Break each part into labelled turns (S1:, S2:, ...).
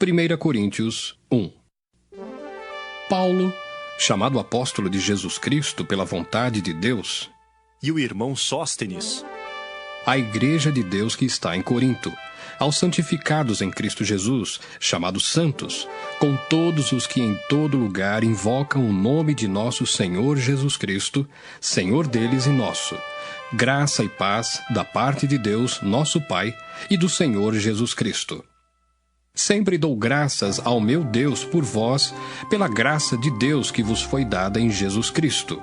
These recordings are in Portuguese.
S1: 1 Coríntios 1. Paulo, chamado apóstolo de Jesus Cristo pela vontade de Deus,
S2: e o irmão Sóstenes,
S1: à igreja de Deus que está em Corinto, aos santificados em Cristo Jesus, chamados santos, com todos os que em todo lugar invocam o nome de nosso Senhor Jesus Cristo, Senhor deles e nosso. Graça e paz da parte de Deus, nosso Pai, e do Senhor Jesus Cristo. Sempre dou graças ao meu Deus por vós, pela graça de Deus que vos foi dada em Jesus Cristo.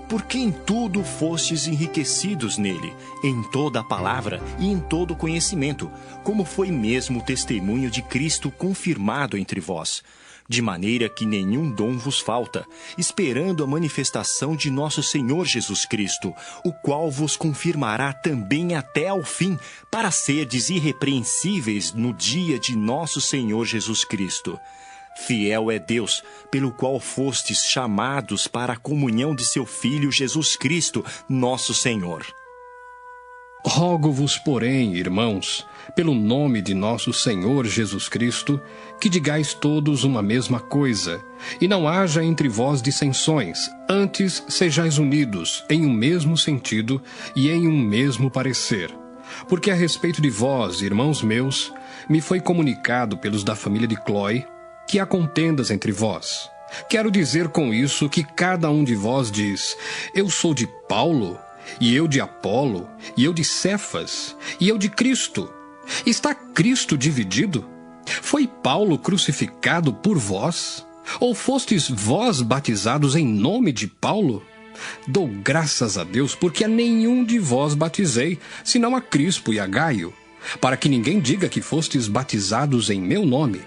S2: porque em tudo fostes enriquecidos nele, em toda a palavra e em todo o conhecimento, como foi mesmo o testemunho de Cristo confirmado entre vós, de maneira que nenhum dom vos falta, esperando a manifestação de nosso Senhor Jesus Cristo, o qual vos confirmará também até ao fim, para serdes irrepreensíveis no dia de nosso Senhor Jesus Cristo. Fiel é Deus, pelo qual fostes chamados para a comunhão de seu Filho Jesus Cristo, nosso Senhor.
S1: Rogo-vos, porém, irmãos, pelo nome de nosso Senhor Jesus Cristo, que digais todos uma mesma coisa, e não haja entre vós dissensões, antes sejais unidos em um mesmo sentido e em um mesmo parecer. Porque a respeito de vós, irmãos meus, me foi comunicado pelos da família de Cloé, que há contendas entre vós. Quero dizer com isso que cada um de vós diz: eu sou de Paulo, e eu de Apolo, e eu de Cefas, e eu de Cristo. Está Cristo dividido? Foi Paulo crucificado por vós? Ou fostes vós batizados em nome de Paulo? Dou graças a Deus, porque a nenhum de vós batizei, senão a Crispo e a Gaio, para que ninguém diga que fostes batizados em meu nome.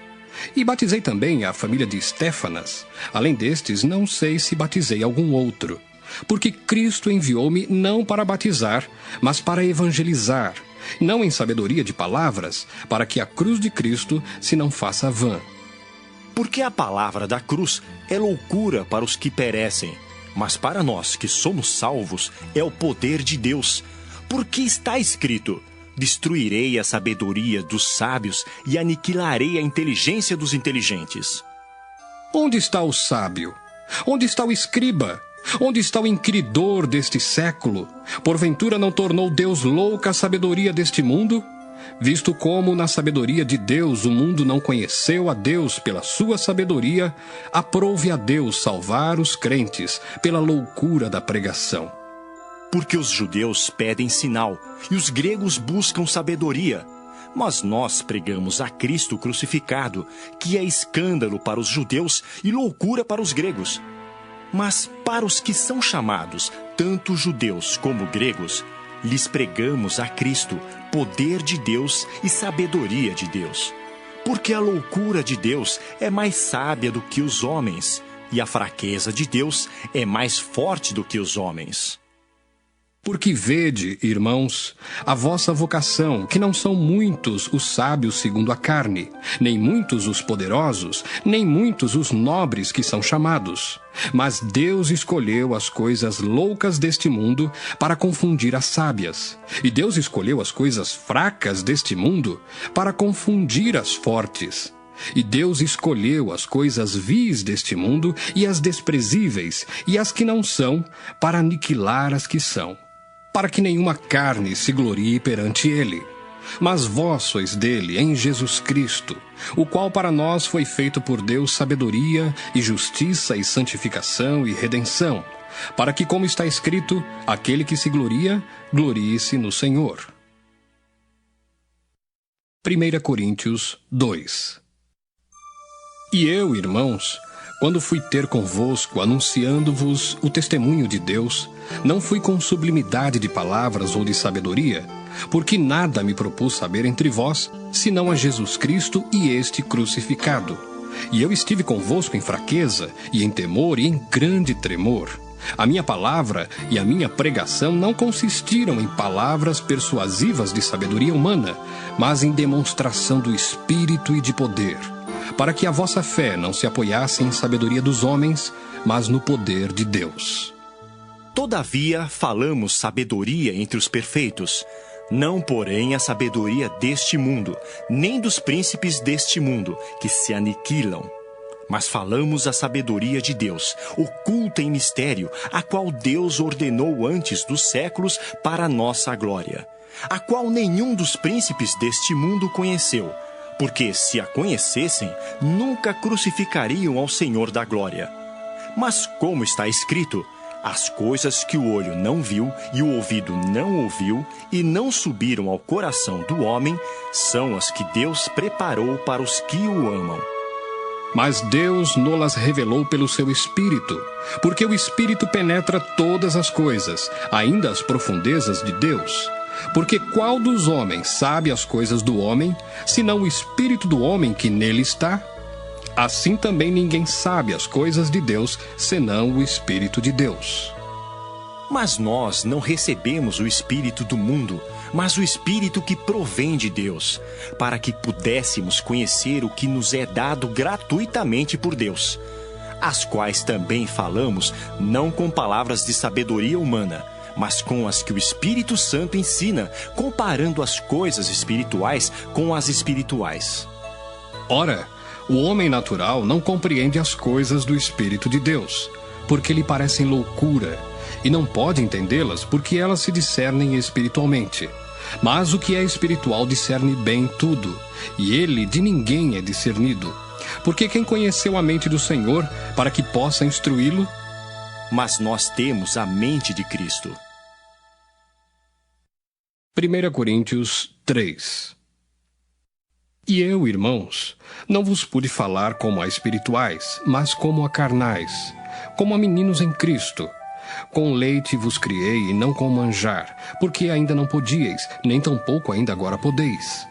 S1: E batizei também a família de Estéfanas. Além destes, não sei se batizei algum outro. Porque Cristo enviou-me não para batizar, mas para evangelizar, não em sabedoria de palavras, para que a cruz de Cristo se não faça vã.
S2: Porque a palavra da cruz é loucura para os que perecem, mas para nós que somos salvos é o poder de Deus. Porque está escrito: destruirei a sabedoria dos sábios e aniquilarei a inteligência dos inteligentes.
S1: Onde está o sábio? Onde está o escriba? Onde está o inquiridor deste século? Porventura não tornou Deus louca a sabedoria deste mundo? Visto como na sabedoria de Deus o mundo não conheceu a Deus pela sua sabedoria, aprove a Deus salvar os crentes pela loucura da pregação.
S2: Porque os judeus pedem sinal e os gregos buscam sabedoria. Mas nós pregamos a Cristo crucificado, que é escândalo para os judeus e loucura para os gregos. Mas para os que são chamados, tanto judeus como gregos, lhes pregamos a Cristo, poder de Deus e sabedoria de Deus. Porque a loucura de Deus é mais sábia do que os homens, e a fraqueza de Deus é mais forte do que os homens.
S1: Porque vede, irmãos, a vossa vocação, que não são muitos os sábios segundo a carne, nem muitos os poderosos, nem muitos os nobres que são chamados. Mas Deus escolheu as coisas loucas deste mundo para confundir as sábias. E Deus escolheu as coisas fracas deste mundo para confundir as fortes. E Deus escolheu as coisas vis deste mundo e as desprezíveis e as que não são, para aniquilar as que são, para que nenhuma carne se glorie perante ele. Mas vós sois dele em Jesus Cristo, o qual para nós foi feito por Deus sabedoria e justiça e santificação e redenção, para que, como está escrito, aquele que se gloria, glorie-se no Senhor. 1 Coríntios 2. E eu, irmãos, quando fui ter convosco, anunciando-vos o testemunho de Deus, não fui com sublimidade de palavras ou de sabedoria, porque nada me propus saber entre vós, senão a Jesus Cristo e este crucificado. E eu estive convosco em fraqueza, e em temor, e em grande tremor. A minha palavra e a minha pregação não consistiram em palavras persuasivas de sabedoria humana, mas em demonstração do Espírito e de poder, para que a vossa fé não se apoiasse em sabedoria dos homens, mas no poder de Deus.
S2: Todavia falamos sabedoria entre os perfeitos, Não, porém, a sabedoria deste mundo, nem dos príncipes deste mundo, que se aniquilam. Mas falamos a sabedoria de Deus, oculta em mistério, a qual Deus ordenou antes dos séculos para a nossa glória, a qual nenhum dos príncipes deste mundo conheceu, porque se a conhecessem, nunca crucificariam ao Senhor da glória. Mas como está escrito, as coisas que o olho não viu e o ouvido não ouviu e não subiram ao coração do homem, são as que Deus preparou para os que o amam.
S1: Mas Deus nolas revelou pelo seu Espírito, porque o Espírito penetra todas as coisas, ainda as profundezas de Deus. Porque qual dos homens sabe as coisas do homem, senão o Espírito do homem que nele está? Assim também ninguém sabe as coisas de Deus, senão o Espírito de Deus.
S2: Mas nós não recebemos o Espírito do mundo, mas o Espírito que provém de Deus, para que pudéssemos conhecer o que nos é dado gratuitamente por Deus, as quais também falamos, não com palavras de sabedoria humana, mas com as que o Espírito Santo ensina, comparando as coisas espirituais com as espirituais.
S1: Ora, o homem natural não compreende as coisas do Espírito de Deus, porque lhe parecem loucura, e não pode entendê-las porque elas se discernem espiritualmente. Mas o que é espiritual discerne bem tudo, e ele de ninguém é discernido. Porque quem conheceu a mente do Senhor para que possa instruí-lo?
S2: Mas nós temos a mente de Cristo.
S1: 1 Coríntios 3. E eu, irmãos, não vos pude falar como a espirituais, mas como a carnais, como a meninos em Cristo. Com leite vos criei e não com manjar, porque ainda não podíeis, nem tampouco ainda agora podeis.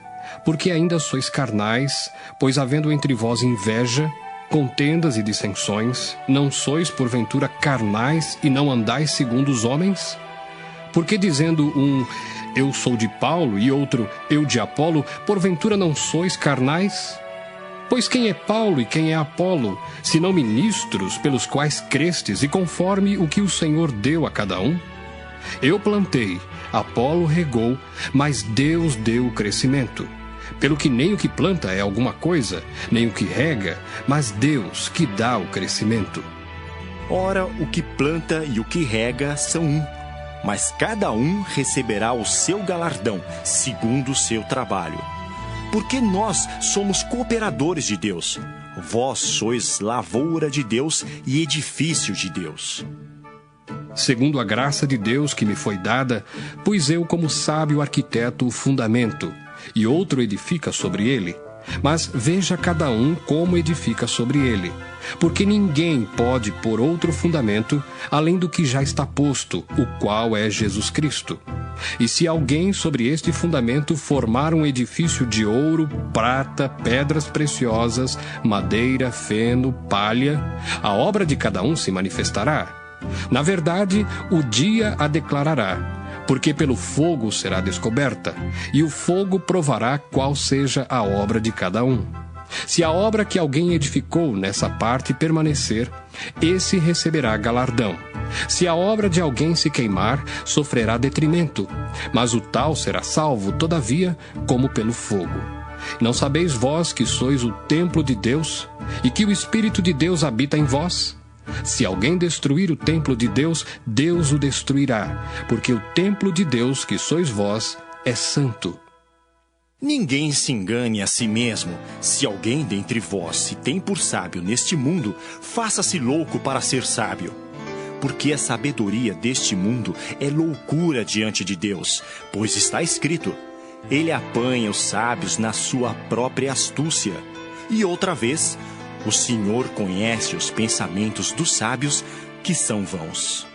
S1: Porque ainda sois carnais, pois havendo entre vós inveja, contendas e dissensões, não sois porventura carnais e não andais segundo os homens? Porque dizendo um, eu sou de Paulo, e outro, eu de Apolo, porventura não sois carnais? Pois quem é Paulo e quem é Apolo, senão ministros pelos quais crestes e conforme o que o Senhor deu a cada um? Eu plantei, Apolo regou, mas Deus deu o crescimento. Pelo que nem o que planta é alguma coisa, nem o que rega, mas Deus que dá o crescimento.
S2: Ora, o que planta e o que rega são um, mas cada um receberá o seu galardão, segundo o seu trabalho. Porque nós somos cooperadores de Deus. Vós sois lavoura de Deus e edifício de Deus.
S1: Segundo a graça de Deus que me foi dada, pus eu como sábio arquiteto o fundamento, e outro edifica sobre ele. Mas veja cada um como edifica sobre ele. Porque ninguém pode pôr outro fundamento, além do que já está posto, o qual é Jesus Cristo. E se alguém sobre este fundamento formar um edifício de ouro, prata, pedras preciosas, madeira, feno, palha, a obra de cada um se manifestará. Na verdade, o dia a declarará, porque pelo fogo será descoberta, e o fogo provará qual seja a obra de cada um. Se a obra que alguém edificou nessa parte permanecer, esse receberá galardão. Se a obra de alguém se queimar, sofrerá detrimento, mas o tal será salvo, todavia, como pelo fogo. Não sabeis vós que sois o templo de Deus, e que o Espírito de Deus habita em vós? Se alguém destruir o templo de Deus, Deus o destruirá, porque o templo de Deus, que sois vós, é santo.
S2: Ninguém se engane a si mesmo. Se alguém dentre vós se tem por sábio neste mundo, faça-se louco para ser sábio. Porque a sabedoria deste mundo é loucura diante de Deus, pois está escrito, ele apanha os sábios na sua própria astúcia. E outra vez, o Senhor conhece os pensamentos dos sábios, que são vãos.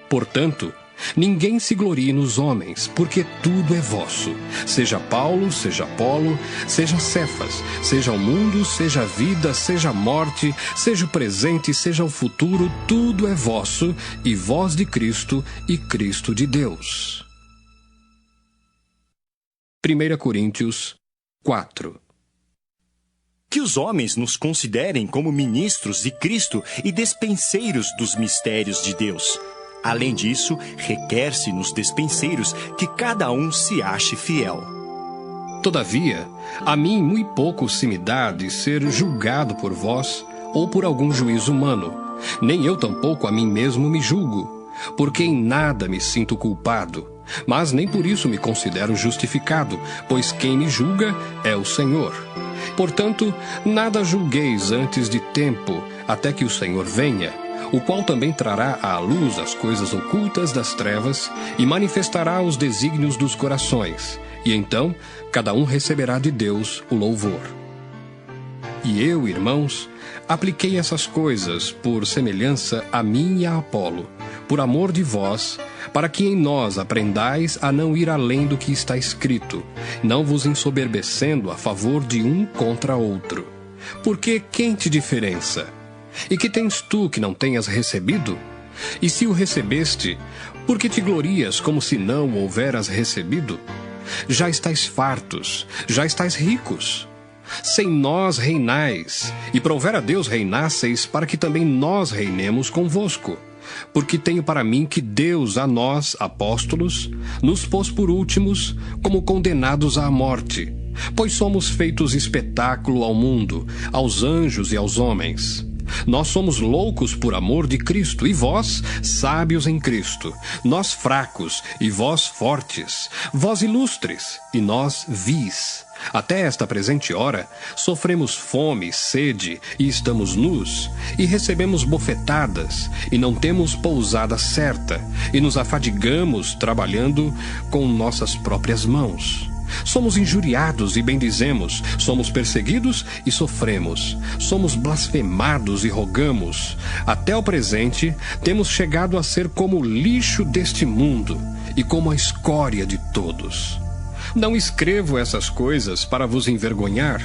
S1: Portanto, ninguém se glorie nos homens, porque tudo é vosso. Seja Paulo, seja Apolo, seja Cefas, seja o mundo, seja a vida, seja a morte, seja o presente, seja o futuro, tudo é vosso, e vós de Cristo, e Cristo de Deus. 1 Coríntios 4.
S2: Que os homens nos considerem como ministros de Cristo e despenseiros dos mistérios de Deus, Além disso, requer-se nos despenseiros que cada um se ache fiel.
S1: Todavia, a mim muito pouco se me dá de ser julgado por vós ou por algum juízo humano, nem eu tampouco a mim mesmo me julgo, porque em nada me sinto culpado, mas nem por isso me considero justificado, pois quem me julga é o Senhor. Portanto, nada julgueis antes de tempo, até que o Senhor venha, o qual também trará à luz as coisas ocultas das trevas e manifestará os desígnios dos corações, e então cada um receberá de Deus o louvor. E eu, irmãos, apliquei essas coisas por semelhança a mim e a Apolo, por amor de vós, para que em nós aprendais a não ir além do que está escrito, não vos ensoberbecendo a favor de um contra outro. Porque quem te diferença? E que tens tu que não tenhas recebido? E se o recebeste, por que te glorias como se não o houveras recebido? Já estáis fartos, já estáis ricos. Sem nós reinais, e prover a Deus reinasseis, para que também nós reinemos convosco. Porque tenho para mim que Deus a nós, apóstolos, nos pôs por últimos, como condenados à morte, pois somos feitos espetáculo ao mundo, aos anjos e aos homens. Nós somos loucos por amor de Cristo, e vós, sábios em Cristo. Nós fracos, e vós fortes. Vós ilustres, e nós vis. Até esta presente hora, sofremos fome, sede, e estamos nus, e recebemos bofetadas, e não temos pousada certa, e nos afadigamos trabalhando com nossas próprias mãos. Somos injuriados e bendizemos, somos perseguidos e sofremos, somos blasfemados e rogamos. Até o presente, temos chegado a ser como o lixo deste mundo e como a escória de todos. Não escrevo essas coisas para vos envergonhar,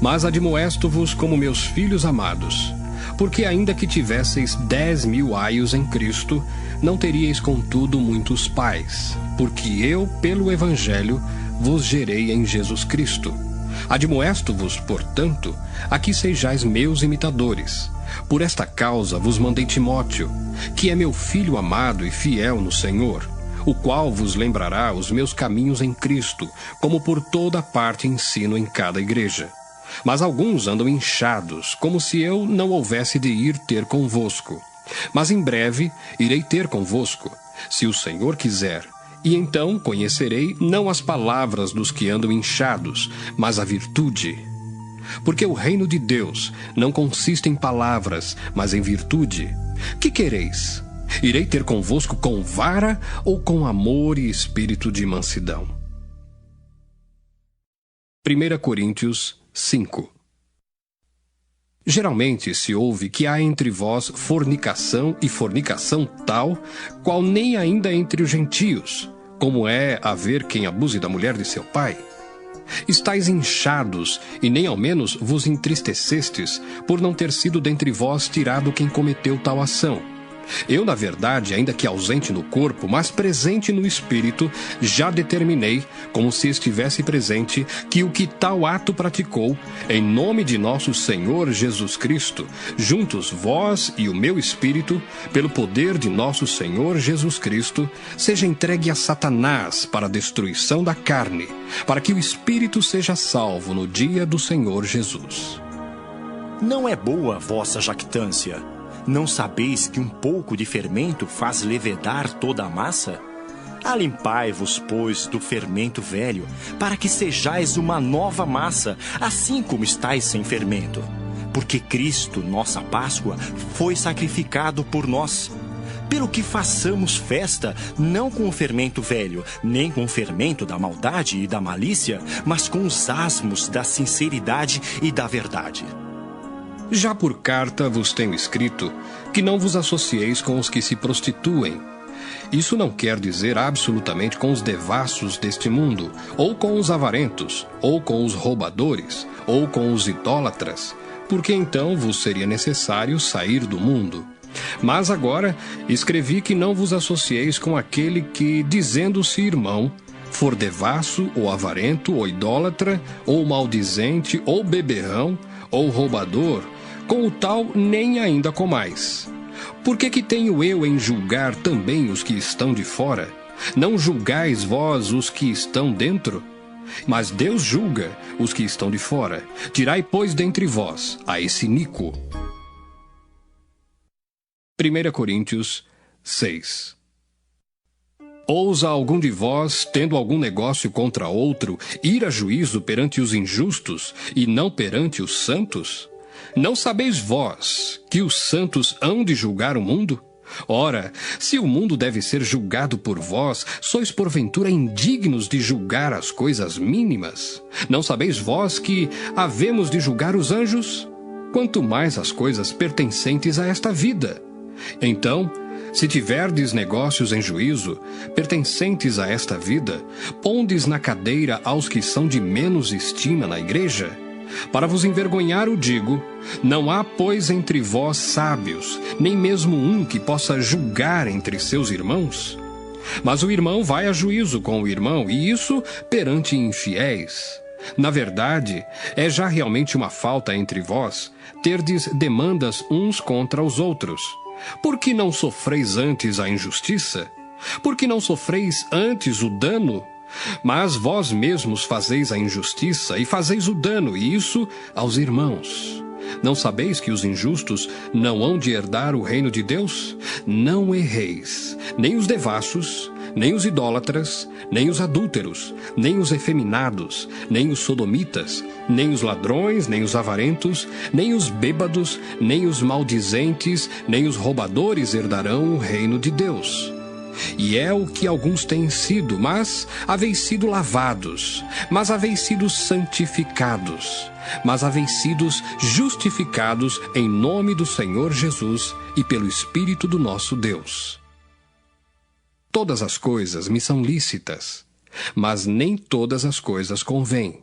S1: mas admoesto-vos como meus filhos amados. Porque ainda que tivesseis 10.000 aios em Cristo, não teríeis contudo muitos pais, porque eu, pelo Evangelho, vos gerei em Jesus Cristo. Admoesto-vos, portanto, a que sejais meus imitadores. Por esta causa vos mandei Timóteo, que é meu filho amado e fiel no Senhor, o qual vos lembrará os meus caminhos em Cristo, como por toda parte ensino em cada igreja. Mas alguns andam inchados, como se eu não houvesse de ir ter convosco. Mas em breve irei ter convosco, se o Senhor quiser. E então conhecerei não as palavras dos que andam inchados, mas a virtude. Porque o reino de Deus não consiste em palavras, mas em virtude. Que quereis? Irei ter convosco com vara ou com amor e espírito de mansidão? 1 Coríntios 5. Geralmente se ouve que há entre vós fornicação e fornicação tal, qual nem ainda entre os gentios, como é haver quem abuse da mulher de seu pai. Estais inchados, e nem ao menos vos entristecestes, por não ter sido dentre vós tirado quem cometeu tal ação. Eu, na verdade, ainda que ausente no corpo, mas presente no espírito, já determinei, como se estivesse presente, que o que tal ato praticou, em nome de nosso Senhor Jesus Cristo, juntos vós e o meu espírito, pelo poder de nosso Senhor Jesus Cristo, seja entregue a Satanás para a destruição da carne, para que o espírito seja salvo no dia do Senhor Jesus.
S2: Não é boa a vossa jactância. Não sabeis que um pouco de fermento faz levedar toda a massa? Alimpai-vos, pois, do fermento velho, para que sejais uma nova massa, assim como estáis sem fermento. Porque Cristo, nossa Páscoa, foi sacrificado por nós. Pelo que façamos festa, não com o fermento velho, nem com o fermento da maldade e da malícia, mas com os asmos da sinceridade e da verdade.
S1: Já por carta vos tenho escrito que não vos associeis com os que se prostituem. Isso não quer dizer absolutamente com os devassos deste mundo, ou com os avarentos, ou com os roubadores, ou com os idólatras, porque então vos seria necessário sair do mundo. Mas agora escrevi que não vos associeis com aquele que, dizendo-se irmão, for devasso, ou avarento, ou idólatra, ou maldizente, ou beberrão, ou roubador, com o tal nem ainda comais. Por que tenho eu em julgar também os que estão de fora? Não julgais vós os que estão dentro? Mas Deus julga os que estão de fora. Tirai, pois, dentre vós a esse iníquo. 1 Coríntios 6. Ousa algum de vós, tendo algum negócio contra outro, ir a juízo perante os injustos e não perante os santos? Não sabeis vós que os santos hão de julgar o mundo? Ora, se o mundo deve ser julgado por vós, sois porventura indignos de julgar as coisas mínimas? Não sabeis vós que havemos de julgar os anjos? Quanto mais as coisas pertencentes a esta vida. Então, se tiverdes negócios em juízo, pertencentes a esta vida, pondes na cadeira aos que são de menos estima na igreja? Para vos envergonhar o digo, não há, pois, entre vós sábios, nem mesmo um que possa julgar entre seus irmãos? Mas o irmão vai a juízo com o irmão, e isso perante infiéis. Na verdade, é já realmente uma falta entre vós, terdes demandas uns contra os outros. Por que não sofreis antes a injustiça? Por que não sofreis antes o dano? Mas vós mesmos fazeis a injustiça e fazeis o dano, e isso aos irmãos. Não sabeis que os injustos não hão de herdar o reino de Deus? Não erreis, nem os devassos, nem os idólatras, nem os adúlteros, nem os efeminados, nem os sodomitas, nem os ladrões, nem os avarentos, nem os bêbados, nem os maldizentes, nem os roubadores herdarão o reino de Deus. E é o que alguns têm sido, mas haveis sido lavados, mas haveis sido santificados, mas haveis sido justificados em nome do Senhor Jesus e pelo Espírito do nosso Deus. Todas as coisas me são lícitas, mas nem todas as coisas convêm.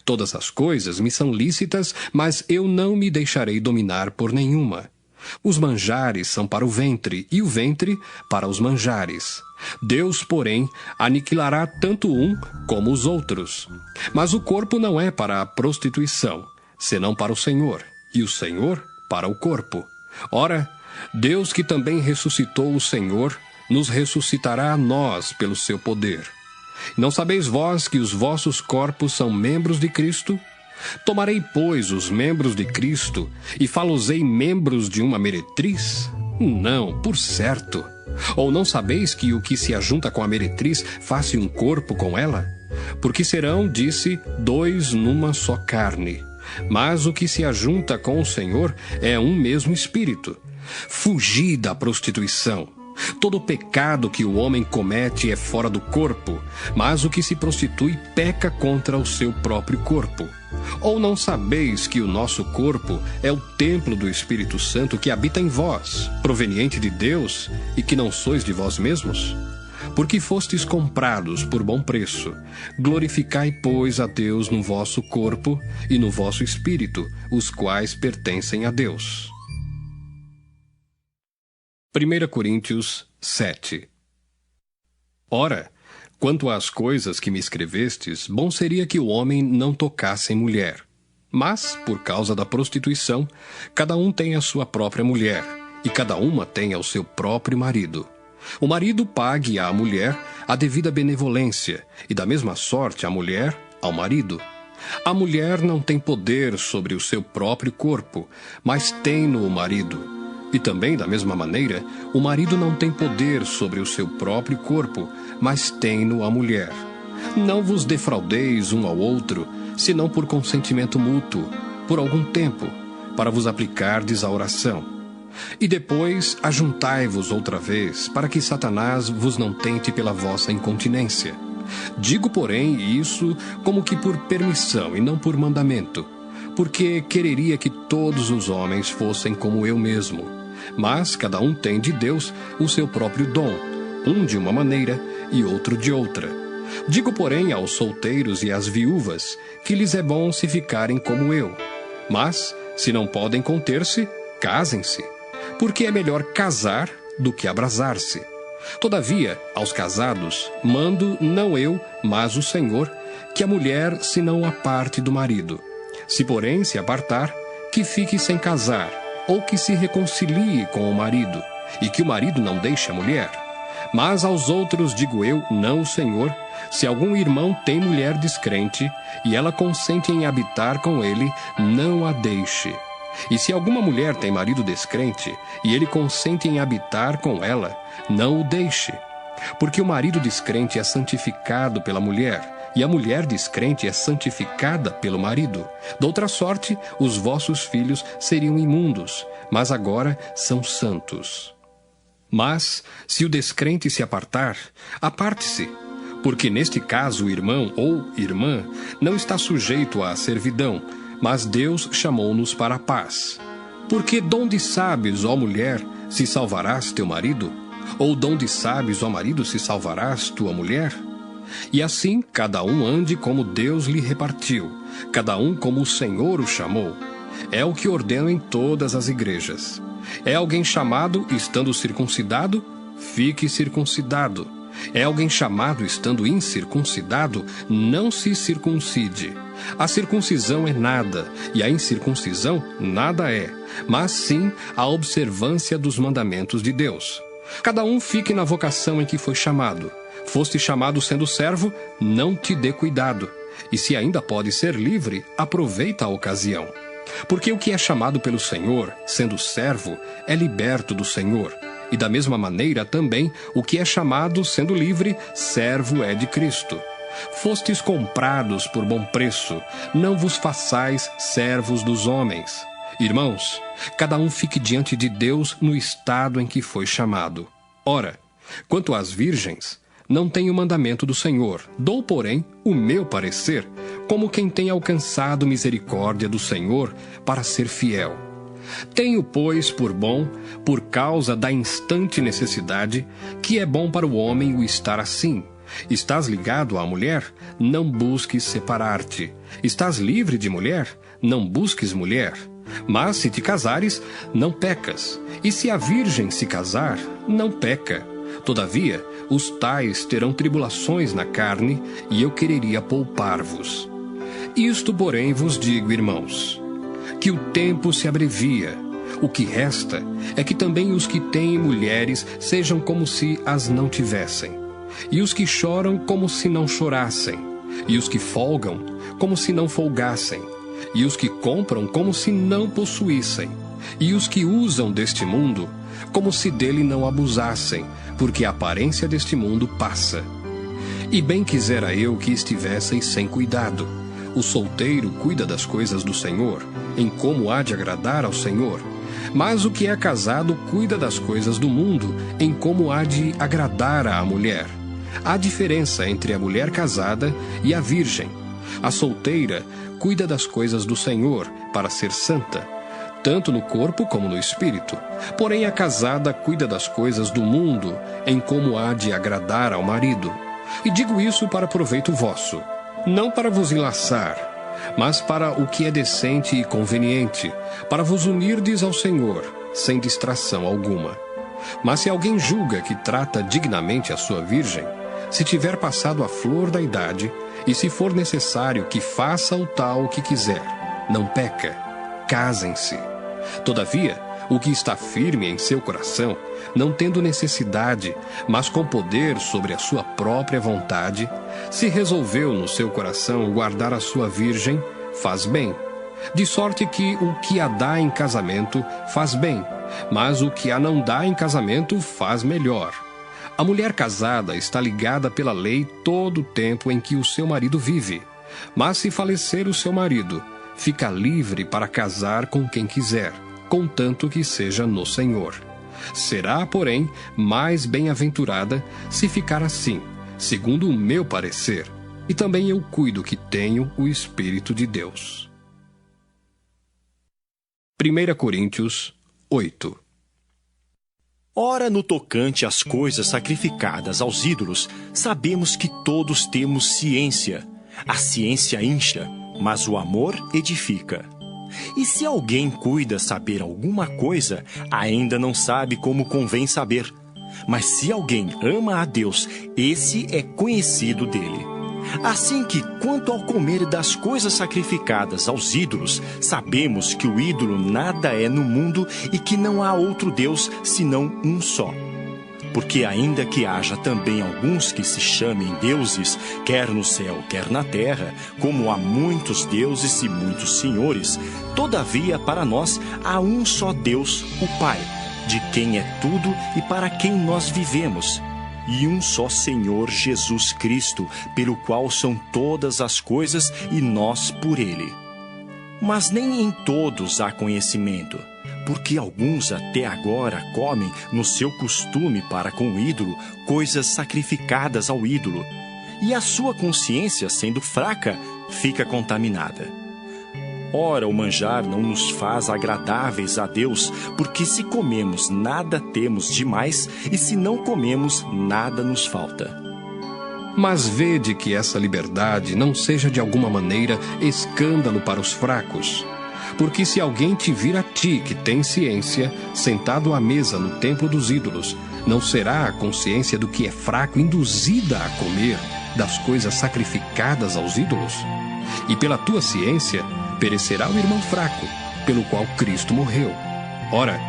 S1: Todas as coisas me são lícitas, mas eu não me deixarei dominar por nenhuma. Os manjares são para o ventre, e o ventre para os manjares. Deus, porém, aniquilará tanto um como os outros. Mas o corpo não é para a prostituição, senão para o Senhor, e o Senhor para o corpo. Ora, Deus, que também ressuscitou o Senhor, nos ressuscitará a nós pelo seu poder. Não sabeis vós que os vossos corpos são membros de Cristo? Tomarei, pois, os membros de Cristo e fá-los-ei membros de uma meretriz? Não, por certo. Ou não sabeis que o que se ajunta com a meretriz faz-se um corpo com ela? Porque serão, disse, dois numa só carne. Mas o que se ajunta com o Senhor é um mesmo espírito. Fugi da prostituição. Todo pecado que o homem comete é fora do corpo, mas o que se prostitui peca contra o seu próprio corpo. Ou não sabeis que o nosso corpo é o templo do Espírito Santo que habita em vós, proveniente de Deus, e que não sois de vós mesmos? Porque fostes comprados por bom preço. Glorificai, pois, a Deus no vosso corpo e no vosso espírito, os quais pertencem a Deus. 1 Coríntios 7. Ora, quanto às coisas que me escrevestes, bom seria que o homem não tocasse em mulher. Mas, por causa da prostituição, cada um tem a sua própria mulher, e cada uma tem ao seu próprio marido. O marido pague à mulher a devida benevolência, e da mesma sorte a mulher ao marido. A mulher não tem poder sobre o seu próprio corpo, mas tem-no o marido. E também, da mesma maneira, o marido não tem poder sobre o seu próprio corpo, mas tem-no a mulher. Não vos defraudeis um ao outro, senão por consentimento mútuo, por algum tempo, para vos aplicardes à oração. E depois ajuntai-vos outra vez, para que Satanás vos não tente pela vossa incontinência. Digo, porém, isso como que por permissão e não por mandamento, porque quereria que todos os homens fossem como eu mesmo. Mas cada um tem de Deus o seu próprio dom, um de uma maneira e outro de outra. Digo, porém, aos solteiros e às viúvas, que lhes é bom se ficarem como eu. Mas, se não podem conter-se, casem-se, porque é melhor casar do que abrasar-se. Todavia, aos casados, mando não eu, mas o Senhor, que a mulher se não aparte do marido. Se, porém, se apartar, que fique sem casar, ou que se reconcilie com o marido, e que o marido não deixe a mulher. Mas aos outros digo eu, não o Senhor, se algum irmão tem mulher descrente, e ela consente em habitar com ele, não a deixe. E se alguma mulher tem marido descrente, e ele consente em habitar com ela, não o deixe. Porque o marido descrente é santificado pela mulher, e a mulher descrente é santificada pelo marido. Doutra sorte, os vossos filhos seriam imundos, mas agora são santos. Mas, se o descrente se apartar, aparte-se, porque neste caso o irmão ou irmã não está sujeito à servidão, mas Deus chamou-nos para a paz. Porque donde sabes, ó mulher, se salvarás teu marido? Ou donde sabes, ó marido, se salvarás tua mulher? E assim cada um ande como Deus lhe repartiu, cada um como o Senhor o chamou. É o que ordeno em todas as igrejas. É alguém chamado estando circuncidado? Fique circuncidado. É alguém chamado estando incircuncidado? Não se circuncide. A circuncisão é nada, e a incircuncisão nada é, mas sim a observância dos mandamentos de Deus. Cada um fique na vocação em que foi chamado. Foste chamado sendo servo, não te dê cuidado. E se ainda pode ser livre, aproveita a ocasião. Porque o que é chamado pelo Senhor, sendo servo, é liberto do Senhor. E da mesma maneira também, o que é chamado, sendo livre, servo é de Cristo. Fostes comprados por bom preço, não vos façais servos dos homens. Irmãos, cada um fique diante de Deus no estado em que foi chamado. Ora, quanto às virgens, não tenho mandamento do Senhor, dou, porém, o meu parecer, como quem tem alcançado misericórdia do Senhor para ser fiel. Tenho, pois, por bom, por causa da instante necessidade, que é bom para o homem o estar assim. Estás ligado à mulher? Não busques separar-te. Estás livre de mulher? Não busques mulher. Mas se te casares, não pecas. E se a virgem se casar, não peca. Todavia, os tais terão tribulações na carne, e eu quereria poupar-vos. Isto, porém, vos digo, irmãos, que o tempo se abrevia. O que resta é que também os que têm mulheres sejam como se as não tivessem, e os que choram como se não chorassem, e os que folgam como se não folgassem, e os que compram como se não possuíssem, e os que usam deste mundo como se dele não abusassem, porque a aparência deste mundo passa. E bem quisera eu que estivesseis sem cuidado. O solteiro cuida das coisas do Senhor, em como há de agradar ao Senhor. Mas o que é casado cuida das coisas do mundo, em como há de agradar à mulher. Há diferença entre a mulher casada e a virgem. A solteira cuida das coisas do Senhor, para ser santa, tanto no corpo como no espírito. Porém a casada cuida das coisas do mundo, em como há de agradar ao marido. E digo isso para proveito vosso, não para vos enlaçar, mas para o que é decente e conveniente, para vos unirdes ao Senhor, sem distração alguma. Mas se alguém julga que trata dignamente a sua virgem, se tiver passado a flor da idade, e se for necessário que faça o tal que quiser, não peca, casem-se. Todavia, o que está firme em seu coração, não tendo necessidade, mas com poder sobre a sua própria vontade, se resolveu no seu coração guardar a sua virgem, faz bem. De sorte que o que a dá em casamento faz bem, mas o que a não dá em casamento faz melhor. A mulher casada está ligada pela lei todo o tempo em que o seu marido vive. Mas se falecer o seu marido, fica livre para casar com quem quiser, contanto que seja no Senhor. Será, porém, mais bem-aventurada se ficar assim, segundo o meu parecer, e também eu cuido que tenho o Espírito de Deus. 1 Coríntios 8.
S2: Ora, no tocante às coisas sacrificadas aos ídolos, sabemos que todos temos ciência. A ciência incha, mas o amor edifica. E se alguém cuida saber alguma coisa, ainda não sabe como convém saber. Mas se alguém ama a Deus, esse é conhecido dele. Assim que, quanto ao comer das coisas sacrificadas aos ídolos, sabemos que o ídolo nada é no mundo e que não há outro Deus senão um só. Porque ainda que haja também alguns que se chamem deuses, quer no céu, quer na terra, como há muitos deuses e muitos senhores, todavia para nós há um só Deus, o Pai, de quem é tudo e para quem nós vivemos, e um só Senhor Jesus Cristo, pelo qual são todas as coisas e nós por Ele. Mas nem em todos há conhecimento, porque alguns até agora comem no seu costume para com o ídolo coisas sacrificadas ao ídolo, e a sua consciência, sendo fraca, fica contaminada. Ora, o manjar não nos faz agradáveis a Deus, porque se comemos, nada temos demais, e se não comemos, nada nos falta.
S1: Mas vede que essa liberdade não seja de alguma maneira escândalo para os fracos. Porque se alguém te vir a ti, que tem ciência, sentado à mesa no templo dos ídolos, não será a consciência do que é fraco induzida a comer das coisas sacrificadas aos ídolos? E pela tua ciência perecerá o irmão fraco, pelo qual Cristo morreu. Ora,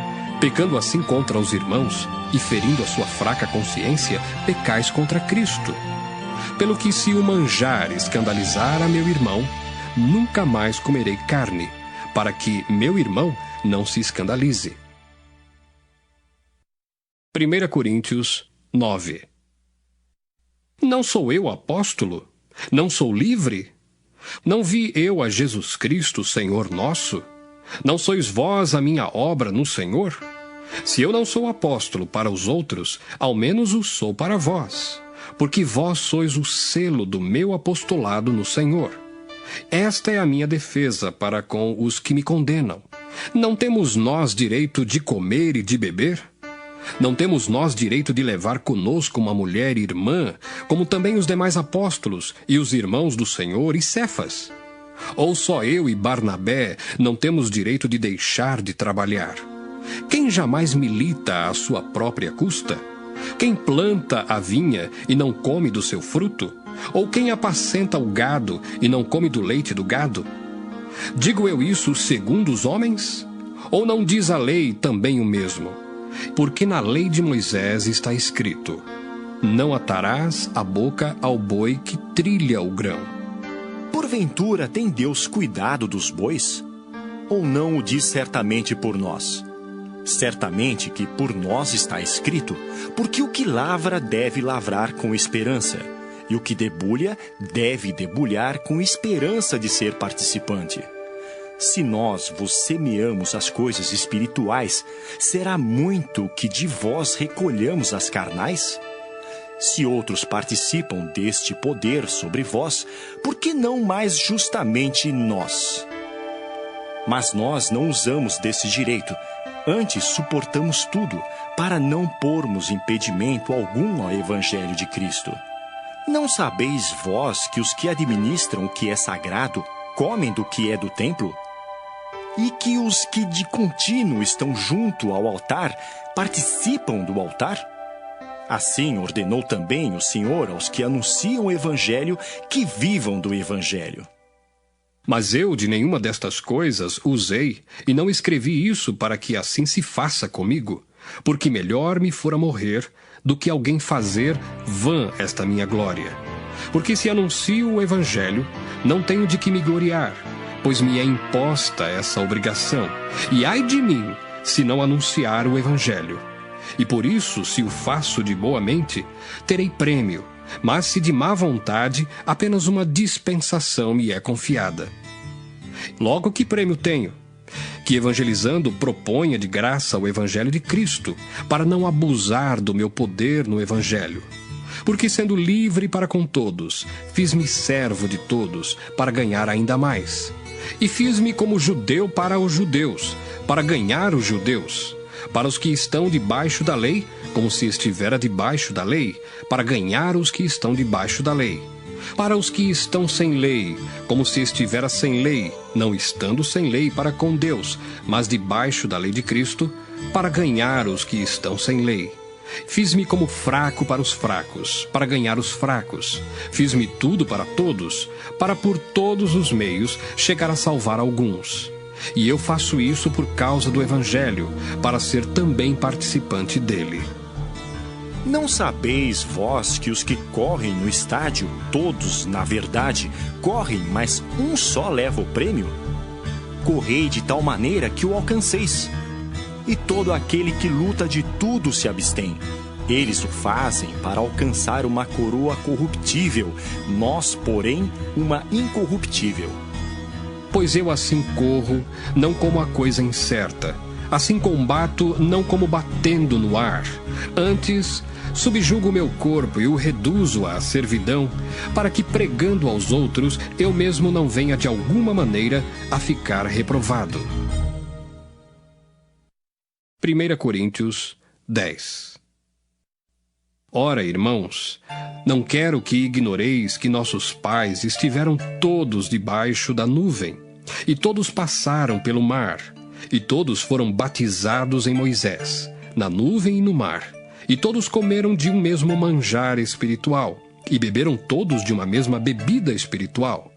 S1: pecando assim contra os irmãos e ferindo a sua fraca consciência, pecais contra Cristo. Pelo que se o manjar escandalizar a meu irmão, nunca mais comerei carne, para que meu irmão não se escandalize. 1 Coríntios 9. Não sou eu apóstolo? Não sou livre? Não vi eu a Jesus Cristo, Senhor nosso? Não sois vós a minha obra no Senhor? Se eu não sou apóstolo para os outros, ao menos o sou para vós, porque vós sois o selo do meu apostolado no Senhor. Esta é a minha defesa para com os que me condenam. Não temos nós direito de comer e de beber? Não temos nós direito de levar conosco uma mulher irmã, como também os demais apóstolos e os irmãos do Senhor e Cefas? Ou só eu e Barnabé não temos direito de deixar de trabalhar? Quem jamais milita à sua própria custa? Quem planta a vinha e não come do seu fruto? Ou quem apacenta o gado e não come do leite do gado? Digo eu isso segundo os homens? Ou não diz a lei também o mesmo? Porque na lei de Moisés está escrito: não atarás a boca ao boi que trilha o grão.
S2: Porventura tem Deus cuidado dos bois? Ou não o diz certamente por nós? Certamente que por nós está escrito, porque o que lavra deve lavrar com esperança, e o que debulha deve debulhar com esperança de ser participante. Se nós vos semeamos as coisas espirituais, será muito que de vós recolhamos as carnais? Se outros participam deste poder sobre vós, por que não mais justamente nós? Mas nós não usamos desse direito, antes suportamos tudo, para não pormos impedimento algum ao Evangelho de Cristo. Não sabeis vós que os que administram o que é sagrado comem do que é do templo? E que os que de contínuo estão junto ao altar participam do altar? Assim ordenou também o Senhor aos que anunciam o Evangelho que vivam do Evangelho.
S1: Mas eu de nenhuma destas coisas usei, e não escrevi isso para que assim se faça comigo, porque melhor me fora morrer do que alguém fazer vã esta minha glória. Porque se anuncio o Evangelho, não tenho de que me gloriar, pois me é imposta essa obrigação, e ai de mim, se não anunciar o Evangelho. E por isso, se o faço de boa mente, terei prêmio, mas se de má vontade, apenas uma dispensação me é confiada. Logo, que prêmio tenho? Que evangelizando proponha de graça o Evangelho de Cristo, para não abusar do meu poder no Evangelho. Porque sendo livre para com todos, fiz-me servo de todos, para ganhar ainda mais. E fiz-me como judeu para os judeus, para ganhar os judeus. Para os que estão debaixo da lei, como se estivera debaixo da lei, para ganhar os que estão debaixo da lei. Para os que estão sem lei, como se estivera sem lei, não estando sem lei para com Deus, mas debaixo da lei de Cristo, para ganhar os que estão sem lei. Fiz-me como fraco para os fracos, para ganhar os fracos. Fiz-me tudo para todos, para por todos os meios chegar a salvar alguns. E eu faço isso por causa do Evangelho, para ser também participante dele.
S2: Não sabeis vós que os que correm no estádio, todos, na verdade, correm, mas um só leva o prêmio? Correi de tal maneira que o alcanceis. E todo aquele que luta de tudo se abstém. Eles o fazem para alcançar uma coroa corruptível, nós, porém, uma incorruptível.
S1: Pois eu assim corro, não como a coisa incerta. Assim combato, não como batendo no ar. Antes, subjugo o meu corpo e o reduzo à servidão, para que, pregando aos outros, eu mesmo não venha de alguma maneira a ficar reprovado. 1 Coríntios 10. Ora, irmãos, não quero que ignoreis que nossos pais estiveram todos debaixo da nuvem, e todos passaram pelo mar, e todos foram batizados em Moisés, na nuvem e no mar, e todos comeram de um mesmo manjar espiritual, e beberam todos de uma mesma bebida espiritual,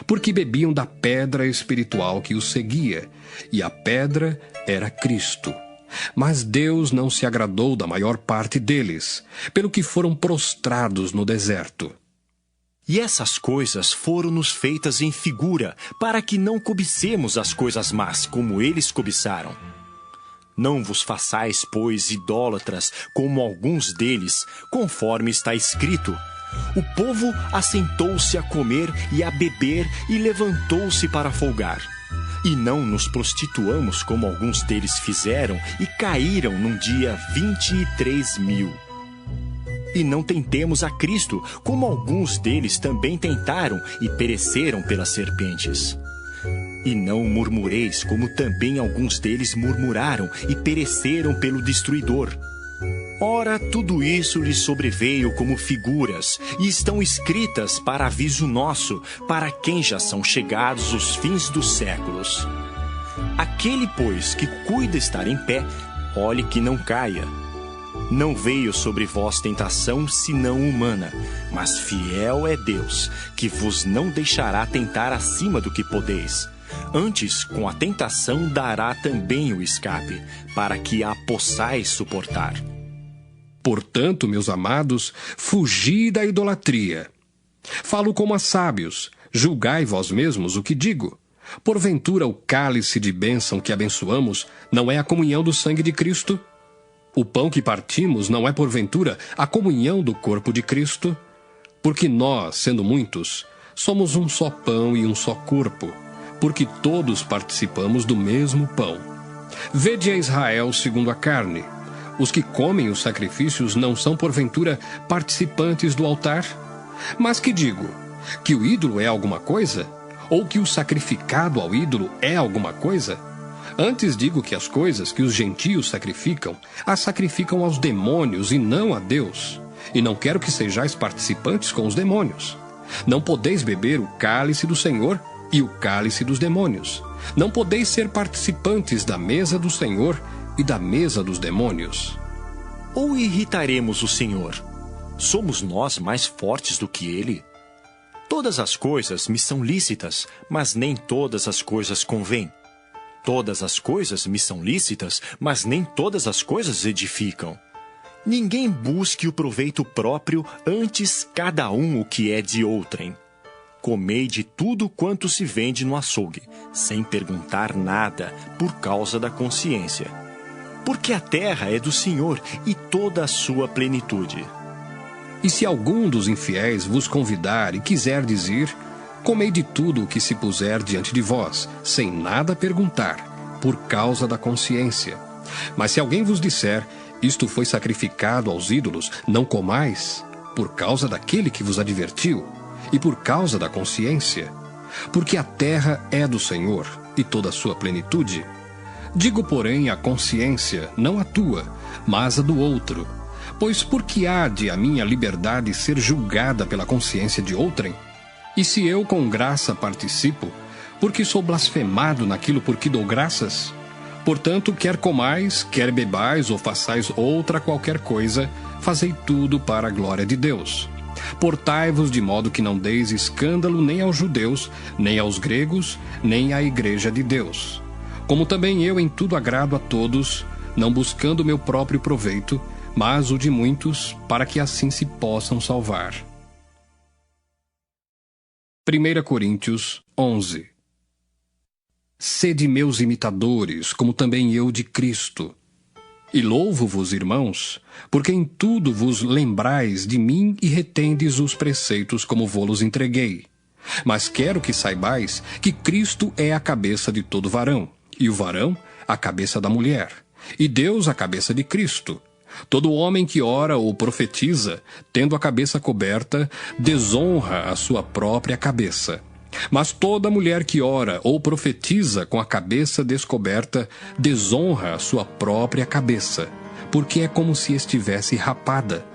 S1: porque bebiam da pedra espiritual que os seguia, e a pedra era Cristo. Mas Deus não se agradou da maior parte deles, pelo que foram prostrados no deserto.
S2: E essas coisas foram-nos feitas em figura, para que não cobicemos as coisas más, como eles cobiçaram. Não vos façais, pois, idólatras, como alguns deles, conforme está escrito: o povo assentou-se a comer e a beber e levantou-se para folgar. E não nos prostituamos como alguns deles fizeram e caíram num dia 23.000. E não tentemos a Cristo, como alguns deles também tentaram e pereceram pelas serpentes. E não murmureis, como também alguns deles murmuraram e pereceram pelo destruidor. Ora, tudo isso lhes sobreveio como figuras, e estão escritas para aviso nosso, para quem já são chegados os fins dos séculos. Aquele, pois, que cuida estar em pé, olhe que não caia. Não veio sobre vós tentação, senão humana, mas fiel é Deus, que vos não deixará tentar acima do que podeis. Antes, com a tentação, dará também o escape, para que a possais suportar.
S1: Portanto, meus amados, fugi da idolatria. Falo como a sábios, julgai vós mesmos o que digo. Porventura o cálice de bênção que abençoamos não é a comunhão do sangue de Cristo? O pão que partimos não é porventura a comunhão do corpo de Cristo? Porque nós, sendo muitos, somos um só pão e um só corpo, porque todos participamos do mesmo pão. Vede a Israel segundo a carne. Os que comem os sacrifícios não são, porventura, participantes do altar? Mas que digo? Que o ídolo é alguma coisa? Ou que o sacrificado ao ídolo é alguma coisa? Antes digo que as coisas que os gentios sacrificam, as sacrificam aos demônios e não a Deus. E não quero que sejais participantes com os demônios. Não podeis beber o cálice do Senhor e o cálice dos demônios. Não podeis ser participantes da mesa do Senhor e da mesa dos demônios.
S2: Ou irritaremos o Senhor? Somos nós mais fortes do que Ele? Todas as coisas me são lícitas, mas nem todas as coisas convêm. Todas as coisas me são lícitas, mas nem todas as coisas edificam. Ninguém busque o proveito próprio, antes cada um o que é de outrem. Comei de tudo quanto se vende no açougue, sem perguntar nada, por causa da consciência. Porque a terra é do Senhor e toda a sua plenitude.
S1: E se algum dos infiéis vos convidar e quiserdes ir, comei de tudo o que se puser diante de vós, sem nada perguntar, por causa da consciência. Mas se alguém vos disser, isto foi sacrificado aos ídolos, não comais, por causa daquele que vos advertiu, e por causa da consciência. Porque a terra é do Senhor e toda a sua plenitude. Digo, porém, a consciência, não a tua, mas a do outro. Pois por que há de a minha liberdade ser julgada pela consciência de outrem? E se eu com graça participo, porque sou blasfemado naquilo por que dou graças? Portanto, quer comais, quer bebais ou façais outra qualquer coisa, fazei tudo para a glória de Deus. Portai-vos de modo que não deis escândalo nem aos judeus, nem aos gregos, nem à igreja de Deus. Como também eu em tudo agrado a todos, não buscando o meu próprio proveito, mas o de muitos, para que assim se possam salvar. 1 Coríntios 11. Sede meus imitadores, como também eu de Cristo. E louvo-vos, irmãos, porque em tudo vos lembrais de mim e retendes os preceitos como vô-los entreguei. Mas quero que saibais que Cristo é a cabeça de todo varão, e o varão a cabeça da mulher, e Deus a cabeça de Cristo. Todo homem que ora ou profetiza, tendo a cabeça coberta, desonra a sua própria cabeça. Mas toda mulher que ora ou profetiza com a cabeça descoberta, desonra a sua própria cabeça, porque é como se estivesse rapada.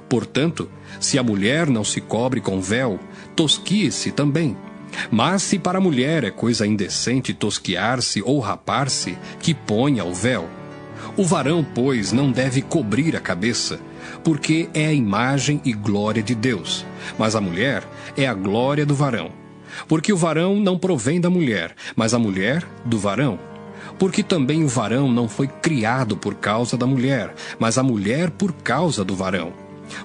S1: Portanto, se a mulher não se cobre com véu, tosquie-se também. Mas se para a mulher é coisa indecente tosquiar-se ou rapar-se, que ponha o véu. O varão, pois, não deve cobrir a cabeça, porque é a imagem e glória de Deus, mas a mulher é a glória do varão. Porque o varão não provém da mulher, mas a mulher do varão. Porque também o varão não foi criado por causa da mulher, mas a mulher por causa do varão.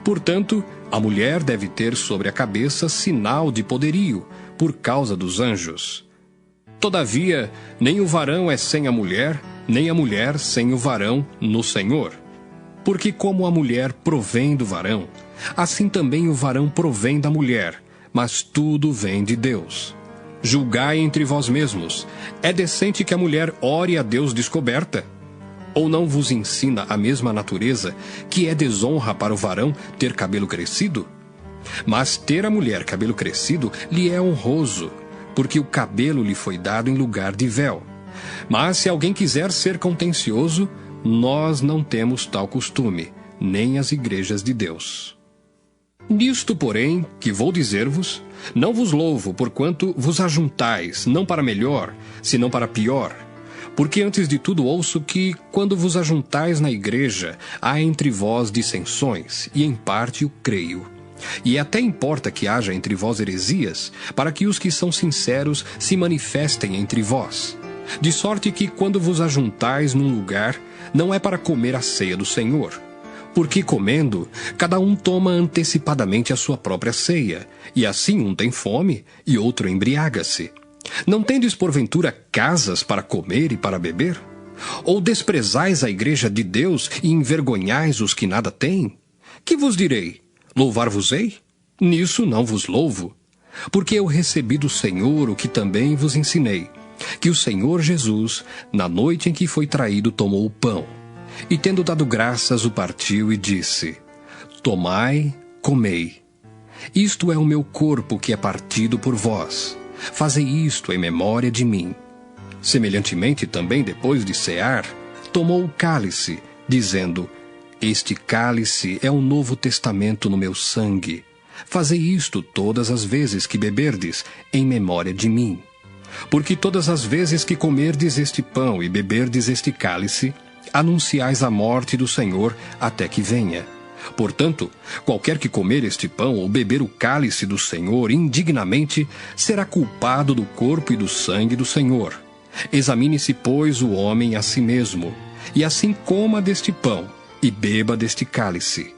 S1: Portanto, a mulher deve ter sobre a cabeça sinal de poderio, por causa dos anjos. Todavia, nem o varão é sem a mulher, nem a mulher sem o varão no Senhor. Porque como a mulher provém do varão, assim também o varão provém da mulher, mas tudo vem de Deus. Julgai entre vós mesmos, é decente que a mulher ore a Deus descoberta? Ou não vos ensina a mesma natureza que é desonra para o varão ter cabelo crescido? Mas ter a mulher cabelo crescido lhe é honroso, porque o cabelo lhe foi dado em lugar de véu. Mas se alguém quiser ser contencioso, nós não temos tal costume, nem as igrejas de Deus. Nisto, porém, que vou dizer-vos, não vos louvo, porquanto vos ajuntais, não para melhor, senão para pior. Porque antes de tudo ouço que, quando vos ajuntais na igreja, há entre vós dissensões, e em parte o creio. E até importa que haja entre vós heresias, para que os que são sinceros se manifestem entre vós. De sorte que, quando vos ajuntais num lugar, não é para comer a ceia do Senhor. Porque comendo, cada um toma antecipadamente a sua própria ceia, e assim um tem fome e outro embriaga-se. Não tendes porventura casas para comer e para beber? Ou desprezais a igreja de Deus e envergonhais os que nada têm? Que vos direi? Louvar-vos-ei? Nisso não vos louvo. Porque eu recebi do Senhor o que também vos ensinei, que o Senhor Jesus, na noite em que foi traído, tomou o pão. E tendo dado graças, o partiu e disse: Tomai, comei. Isto é o meu corpo que é partido por vós. Fazei isto em memória de mim. Semelhantemente também, depois de cear, tomou o cálice, dizendo: Este cálice é o novo testamento no meu sangue. Fazei isto todas as vezes que beberdes, em memória de mim. Porque todas as vezes que comerdes este pão e beberdes este cálice, anunciais a morte do Senhor até que venha. Portanto, qualquer que comer este pão ou beber o cálice do Senhor indignamente, será culpado do corpo e do sangue do Senhor. Examine-se, pois, o homem a si mesmo, e assim coma deste pão e beba deste cálice.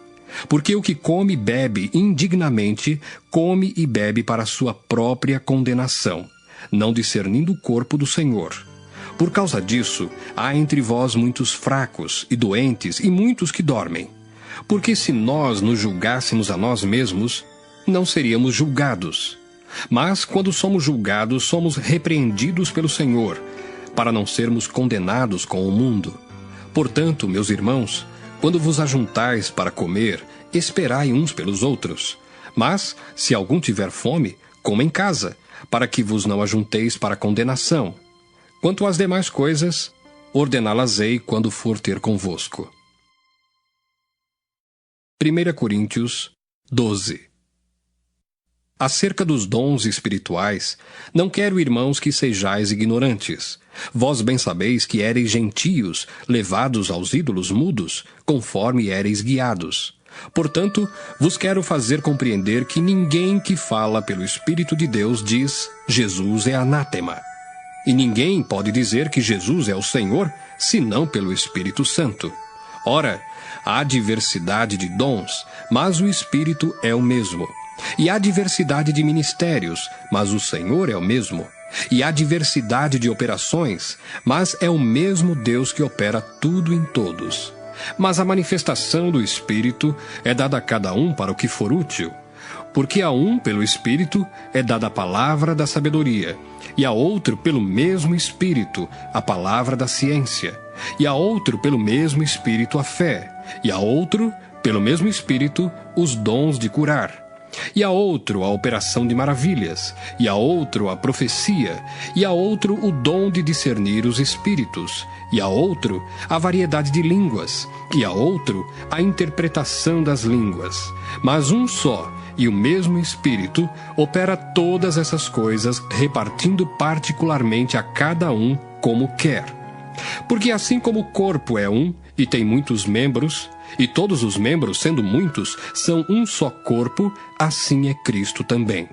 S1: Porque o que come e bebe indignamente, come e bebe para a sua própria condenação, não discernindo o corpo do Senhor. Por causa disso, há entre vós muitos fracos e doentes e muitos que dormem. Porque se nós nos julgássemos a nós mesmos, não seríamos julgados. Mas, quando somos julgados, somos repreendidos pelo Senhor, para não sermos condenados com o mundo. Portanto, meus irmãos, quando vos ajuntais para comer, esperai uns pelos outros. Mas, se algum tiver fome, coma em casa, para que vos não ajunteis para condenação. Quanto às demais coisas, ordená-las-ei quando for ter convosco. 1 Coríntios 12. Acerca dos dons espirituais, não quero, irmãos, que sejais ignorantes, Vós bem sabeis que éreis gentios, levados aos ídolos mudos, conforme éreis guiados. Portanto, vos quero fazer compreender que ninguém que fala pelo Espírito de Deus diz, Jesus é anátema. E ninguém pode dizer que Jesus é o Senhor, senão pelo Espírito Santo. Ora, há diversidade de dons, mas o Espírito é o mesmo. E há diversidade de ministérios, mas o Senhor é o mesmo. E há diversidade de operações, mas é o mesmo Deus que opera tudo em todos. Mas a manifestação do Espírito é dada a cada um para o que for útil. Porque a um, pelo Espírito, é dada a palavra da sabedoria, e a outro, pelo mesmo Espírito, a palavra da ciência, e a outro, pelo mesmo Espírito, a fé, e a outro, pelo mesmo Espírito, os dons de curar, e a outro a operação de maravilhas, e a outro a profecia, e a outro o dom de discernir os espíritos, e a outro a variedade de línguas, e a outro a interpretação das línguas. Mas um só e o mesmo Espírito opera todas essas coisas, repartindo particularmente a cada um como quer. Porque assim como o corpo é um e tem muitos membros, e todos os membros, sendo muitos, são um só corpo, assim é Cristo também.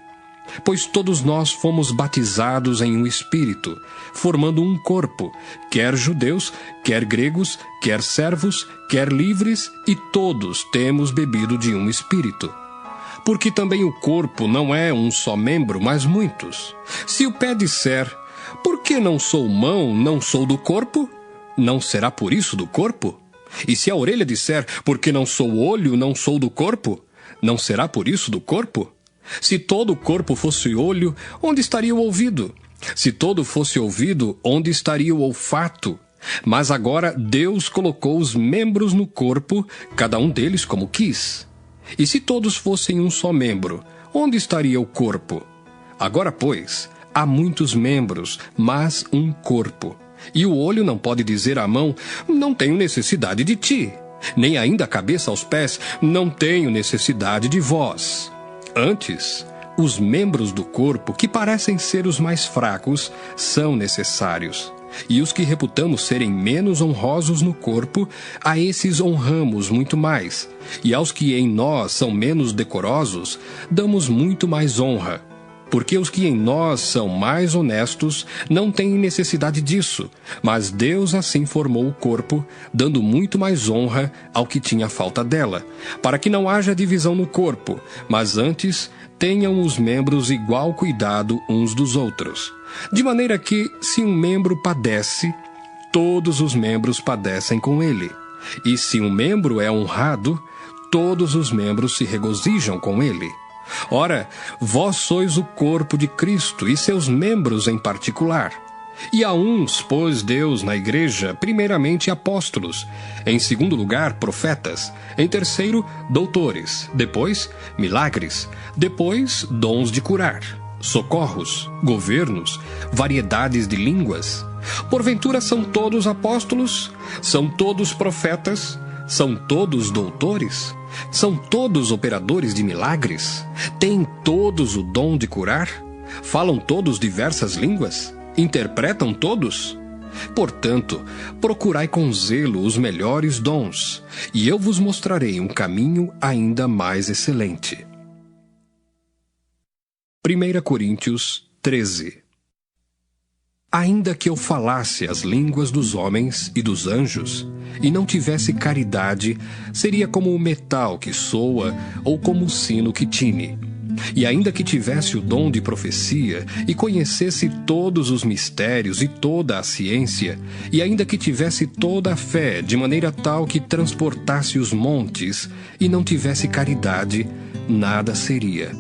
S1: Pois todos nós fomos batizados em um Espírito, formando um corpo, quer judeus, quer gregos, quer servos, quer livres, e todos temos bebido de um Espírito. Porque também o corpo não é um só membro, mas muitos. Se o pé disser, por que não sou mão, não sou do corpo? Não será por isso do corpo? E se a orelha disser, porque não sou olho, não sou do corpo? Não será por isso do corpo? Se todo o corpo fosse olho, onde estaria o ouvido? Se todo fosse ouvido, onde estaria o olfato? Mas agora Deus colocou os membros no corpo, cada um deles como quis. E se todos fossem um só membro, onde estaria o corpo? Agora, pois, há muitos membros, mas um corpo. E o olho não pode dizer à mão, não tenho necessidade de ti. Nem ainda a cabeça aos pés, não tenho necessidade de vós. Antes, os membros do corpo, que parecem ser os mais fracos, são necessários. E os que reputamos serem menos honrosos no corpo, a esses honramos muito mais. E aos que em nós são menos decorosos, damos muito mais honra. Porque os que em nós são mais honestos não têm necessidade disso, mas Deus assim formou o corpo, dando muito mais honra ao que tinha falta dela, para que não haja divisão no corpo, mas antes tenham os membros igual cuidado uns dos outros. De maneira que, se um membro padece, todos os membros padecem com ele. E se um membro é honrado, todos os membros se regozijam com ele. Ora, vós sois o corpo de Cristo e seus membros em particular. E a uns pôs Deus na igreja, primeiramente apóstolos, em segundo lugar profetas, em terceiro doutores, depois milagres, depois dons de curar, socorros, governos, variedades de línguas. Porventura são todos apóstolos? São todos profetas? São todos doutores? São todos operadores de milagres? Têm todos o dom de curar? Falam todos diversas línguas? Interpretam todos? Portanto, procurai com zelo os melhores dons, e eu vos mostrarei um caminho ainda mais excelente. 1 Coríntios 13. Ainda que eu falasse as línguas dos homens e dos anjos, e não tivesse caridade, seria como o metal que soa ou como o sino que tine. E ainda que tivesse o dom de profecia, e conhecesse todos os mistérios e toda a ciência, e ainda que tivesse toda a fé, de maneira tal que transportasse os montes, e não tivesse caridade, nada seria.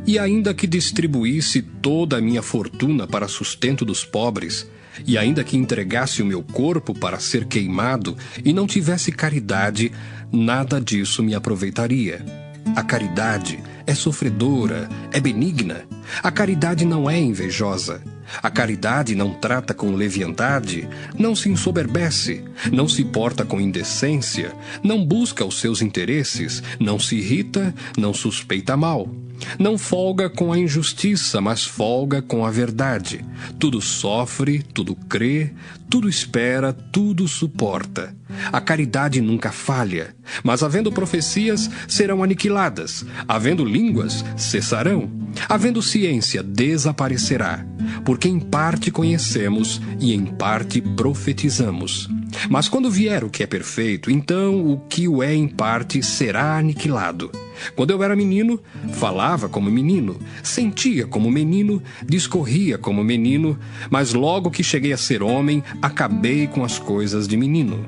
S1: E ainda que distribuísse toda a minha fortuna para sustento dos pobres, e ainda que entregasse o meu corpo para ser queimado, e não tivesse caridade, nada disso me aproveitaria. A caridade é sofredora, é benigna. A caridade não é invejosa. A caridade não trata com leviandade, não se ensoberbece, não se porta com indecência, não busca os seus interesses, não se irrita, não suspeita mal. Não folga com a injustiça, mas folga com a verdade. Tudo sofre, tudo crê, tudo espera, tudo suporta. A caridade nunca falha, mas havendo profecias, serão aniquiladas. Havendo línguas, cessarão. Havendo ciência, desaparecerá. Porque em parte conhecemos e em parte profetizamos. Mas quando vier o que é perfeito, então o que o é em parte será aniquilado. Quando eu era menino, falava como menino, sentia como menino, discorria como menino, mas logo que cheguei a ser homem, acabei com as coisas de menino.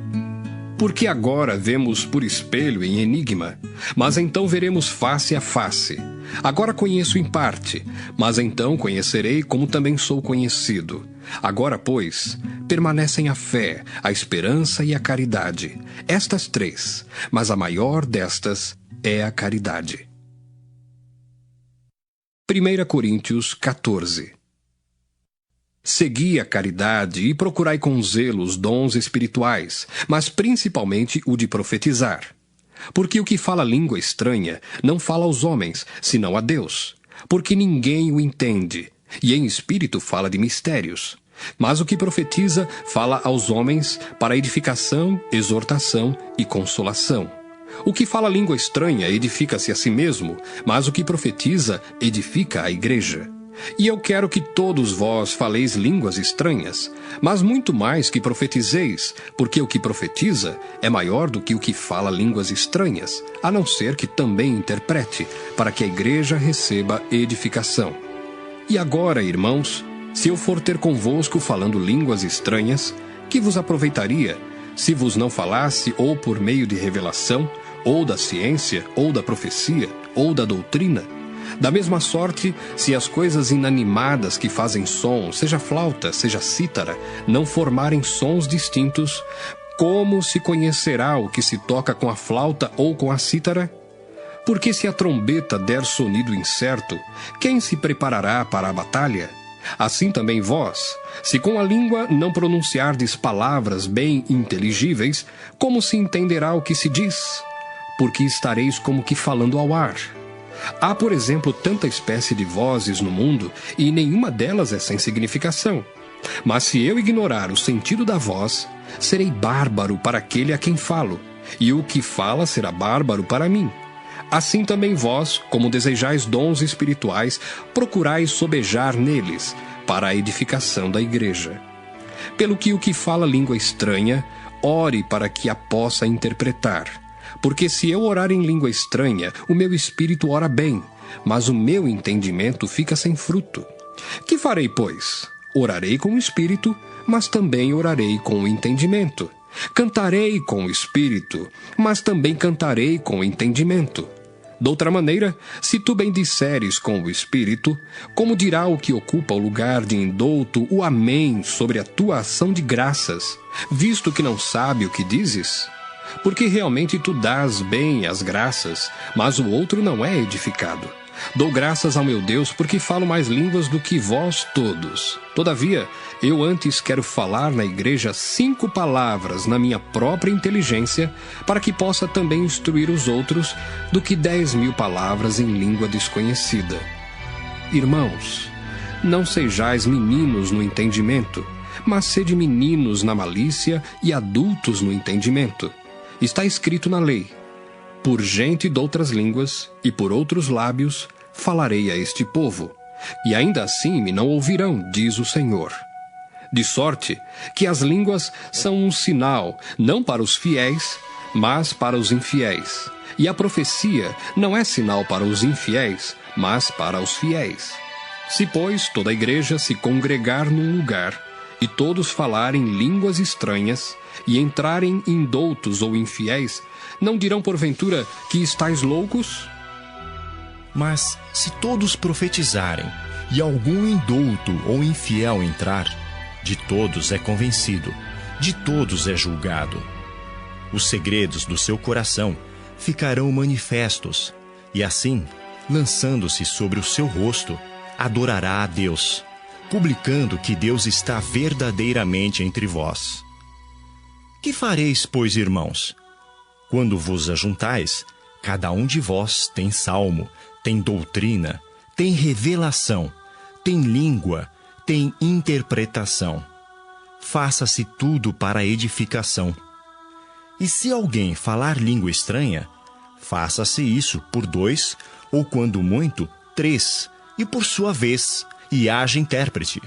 S1: Porque agora vemos por espelho em enigma, mas então veremos face a face. Agora conheço em parte, mas então conhecerei como também sou conhecido. Agora, pois, permanecem a fé, a esperança e a caridade. Estas três, mas a maior destas é a caridade. 1 Coríntios 14. Segui a caridade e procurai com zelo os dons espirituais, mas principalmente o de profetizar. Porque o que fala língua estranha não fala aos homens, senão a Deus, porque ninguém o entende, e em espírito fala de mistérios. Mas o que profetiza fala aos homens para edificação, exortação e consolação. O que fala língua estranha edifica-se a si mesmo, mas o que profetiza edifica a igreja. E eu quero que todos vós faleis línguas estranhas, mas muito mais que profetizeis, porque o que profetiza é maior do que o que fala línguas estranhas, a não ser que também interprete, para que a igreja receba edificação. E agora, irmãos, se eu for ter convosco falando línguas estranhas, que vos aproveitaria, se vos não falasse ou por meio de revelação, ou da ciência, ou da profecia, ou da doutrina? Da mesma sorte, se as coisas inanimadas que fazem som, seja flauta, seja cítara, não formarem sons distintos, como se conhecerá o que se toca com a flauta ou com a cítara? Porque se a trombeta der sonido incerto, quem se preparará para a batalha? Assim também vós, se com a língua não pronunciardes palavras bem inteligíveis, como se entenderá o que se diz? Porque estareis como que falando ao ar. Há, por exemplo, tanta espécie de vozes no mundo, e nenhuma delas é sem significação. Mas se eu ignorar o sentido da voz, serei bárbaro para aquele a quem falo, e o que fala será bárbaro para mim. Assim também vós, como desejais dons espirituais, procurais sobejar neles, para a edificação da igreja. Pelo que o que fala língua estranha, ore para que a possa interpretar. Porque se eu orar em língua estranha, o meu espírito ora bem, mas o meu entendimento fica sem fruto. Que farei, pois? Orarei com o espírito, mas também orarei com o entendimento. Cantarei com o espírito, mas também cantarei com o entendimento. Doutra maneira, se tu bendisseres com o espírito, como dirá o que ocupa o lugar de indouto o amém sobre a tua ação de graças, visto que não sabe o que dizes? Porque realmente tu dás bem as graças, mas o outro não é edificado. Dou graças ao meu Deus porque falo mais línguas do que vós todos. Todavia, eu antes quero falar na igreja 5 palavras na minha própria inteligência, para que possa também instruir os outros, do que 10.000 palavras em língua desconhecida. Irmãos, não sejais meninos no entendimento, mas sede meninos na malícia e adultos no entendimento. Está escrito na lei: por gente de outras línguas e por outros lábios falarei a este povo, e ainda assim me não ouvirão, diz o Senhor. De sorte que as línguas são um sinal, não para os fiéis, mas para os infiéis. E a profecia não é sinal para os infiéis, mas para os fiéis. Se, pois, toda a igreja se congregar num lugar, e todos falarem línguas estranhas, e entrarem indoutos ou infiéis, não dirão porventura que estáis loucos?
S2: Mas se todos profetizarem, e algum indouto ou infiel entrar, de todos é convencido, de todos é julgado. Os segredos do seu coração ficarão manifestos, e assim, lançando-se sobre o seu rosto, adorará a Deus, publicando que Deus está verdadeiramente entre vós. Que fareis, pois, irmãos? Quando vos ajuntais, Cada um de vós tem salmo, tem doutrina, tem revelação, tem língua, tem interpretação. Faça-se tudo para a edificação. E se alguém falar língua estranha, faça-se isso por 2, ou quando muito, 3, e por sua vez, e haja intérprete.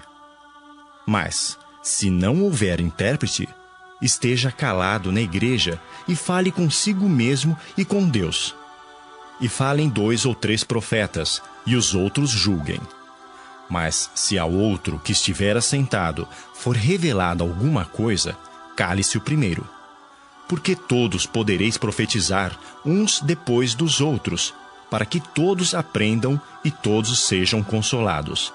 S2: Mas, se não houver intérprete, esteja calado na igreja e fale consigo mesmo e com Deus. E falem 2 ou 3 profetas, e os outros julguem. Mas, se ao outro que estiver assentado for revelada alguma coisa, cale-se o primeiro. Porque todos podereis profetizar uns depois dos outros, para que todos aprendam e todos sejam consolados.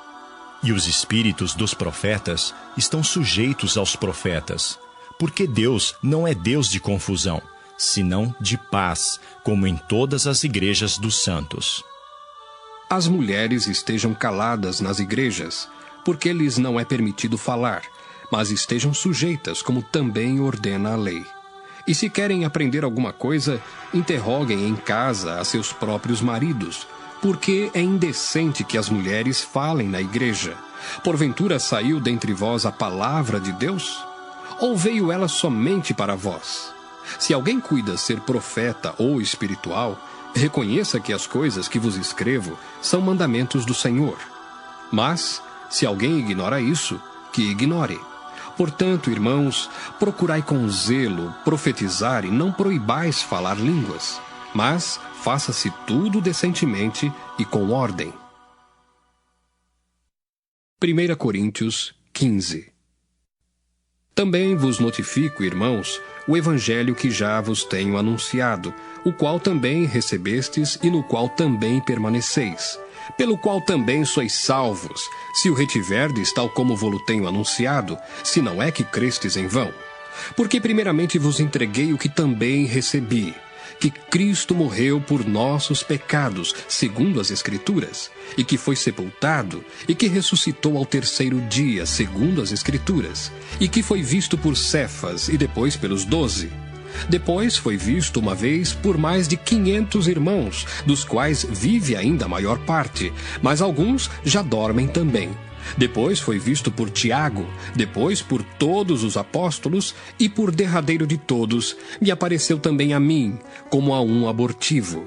S2: E os espíritos dos profetas estão sujeitos aos profetas, porque Deus não é Deus de confusão, senão de paz, como em todas as igrejas dos santos.
S1: As mulheres estejam caladas nas igrejas, porque lhes não é permitido falar, mas estejam sujeitas, como também ordena a lei. E se querem aprender alguma coisa, interroguem em casa a seus próprios maridos, porque é indecente que as mulheres falem na igreja. Porventura saiu dentre vós a palavra de Deus? Ou veio ela somente para vós? Se alguém cuida ser profeta ou espiritual, reconheça que as coisas que vos escrevo são mandamentos do Senhor. Mas, se alguém ignora isso, que ignore. Portanto, irmãos, procurai com zelo profetizar e não proibais falar línguas, mas faça-se tudo decentemente e com ordem. 1 Coríntios 15. Também vos notifico, irmãos, o evangelho que já vos tenho anunciado, o qual também recebestes e no qual também permaneceis, pelo qual também sois salvos, se o retiverdes tal como vos tenho anunciado, se não é que crestes em vão. Porque primeiramente vos entreguei o que também recebi, que Cristo morreu por nossos pecados, segundo as Escrituras, e que foi sepultado, e que ressuscitou ao 3º dia, segundo as Escrituras, e que foi visto por Cefas e depois pelos 12. Depois foi visto uma vez por mais de 500 irmãos, dos quais vive ainda a maior parte, mas alguns já dormem também. Depois foi visto por Tiago, depois por todos os apóstolos, e por derradeiro de todos, me apareceu também a mim, como a um abortivo.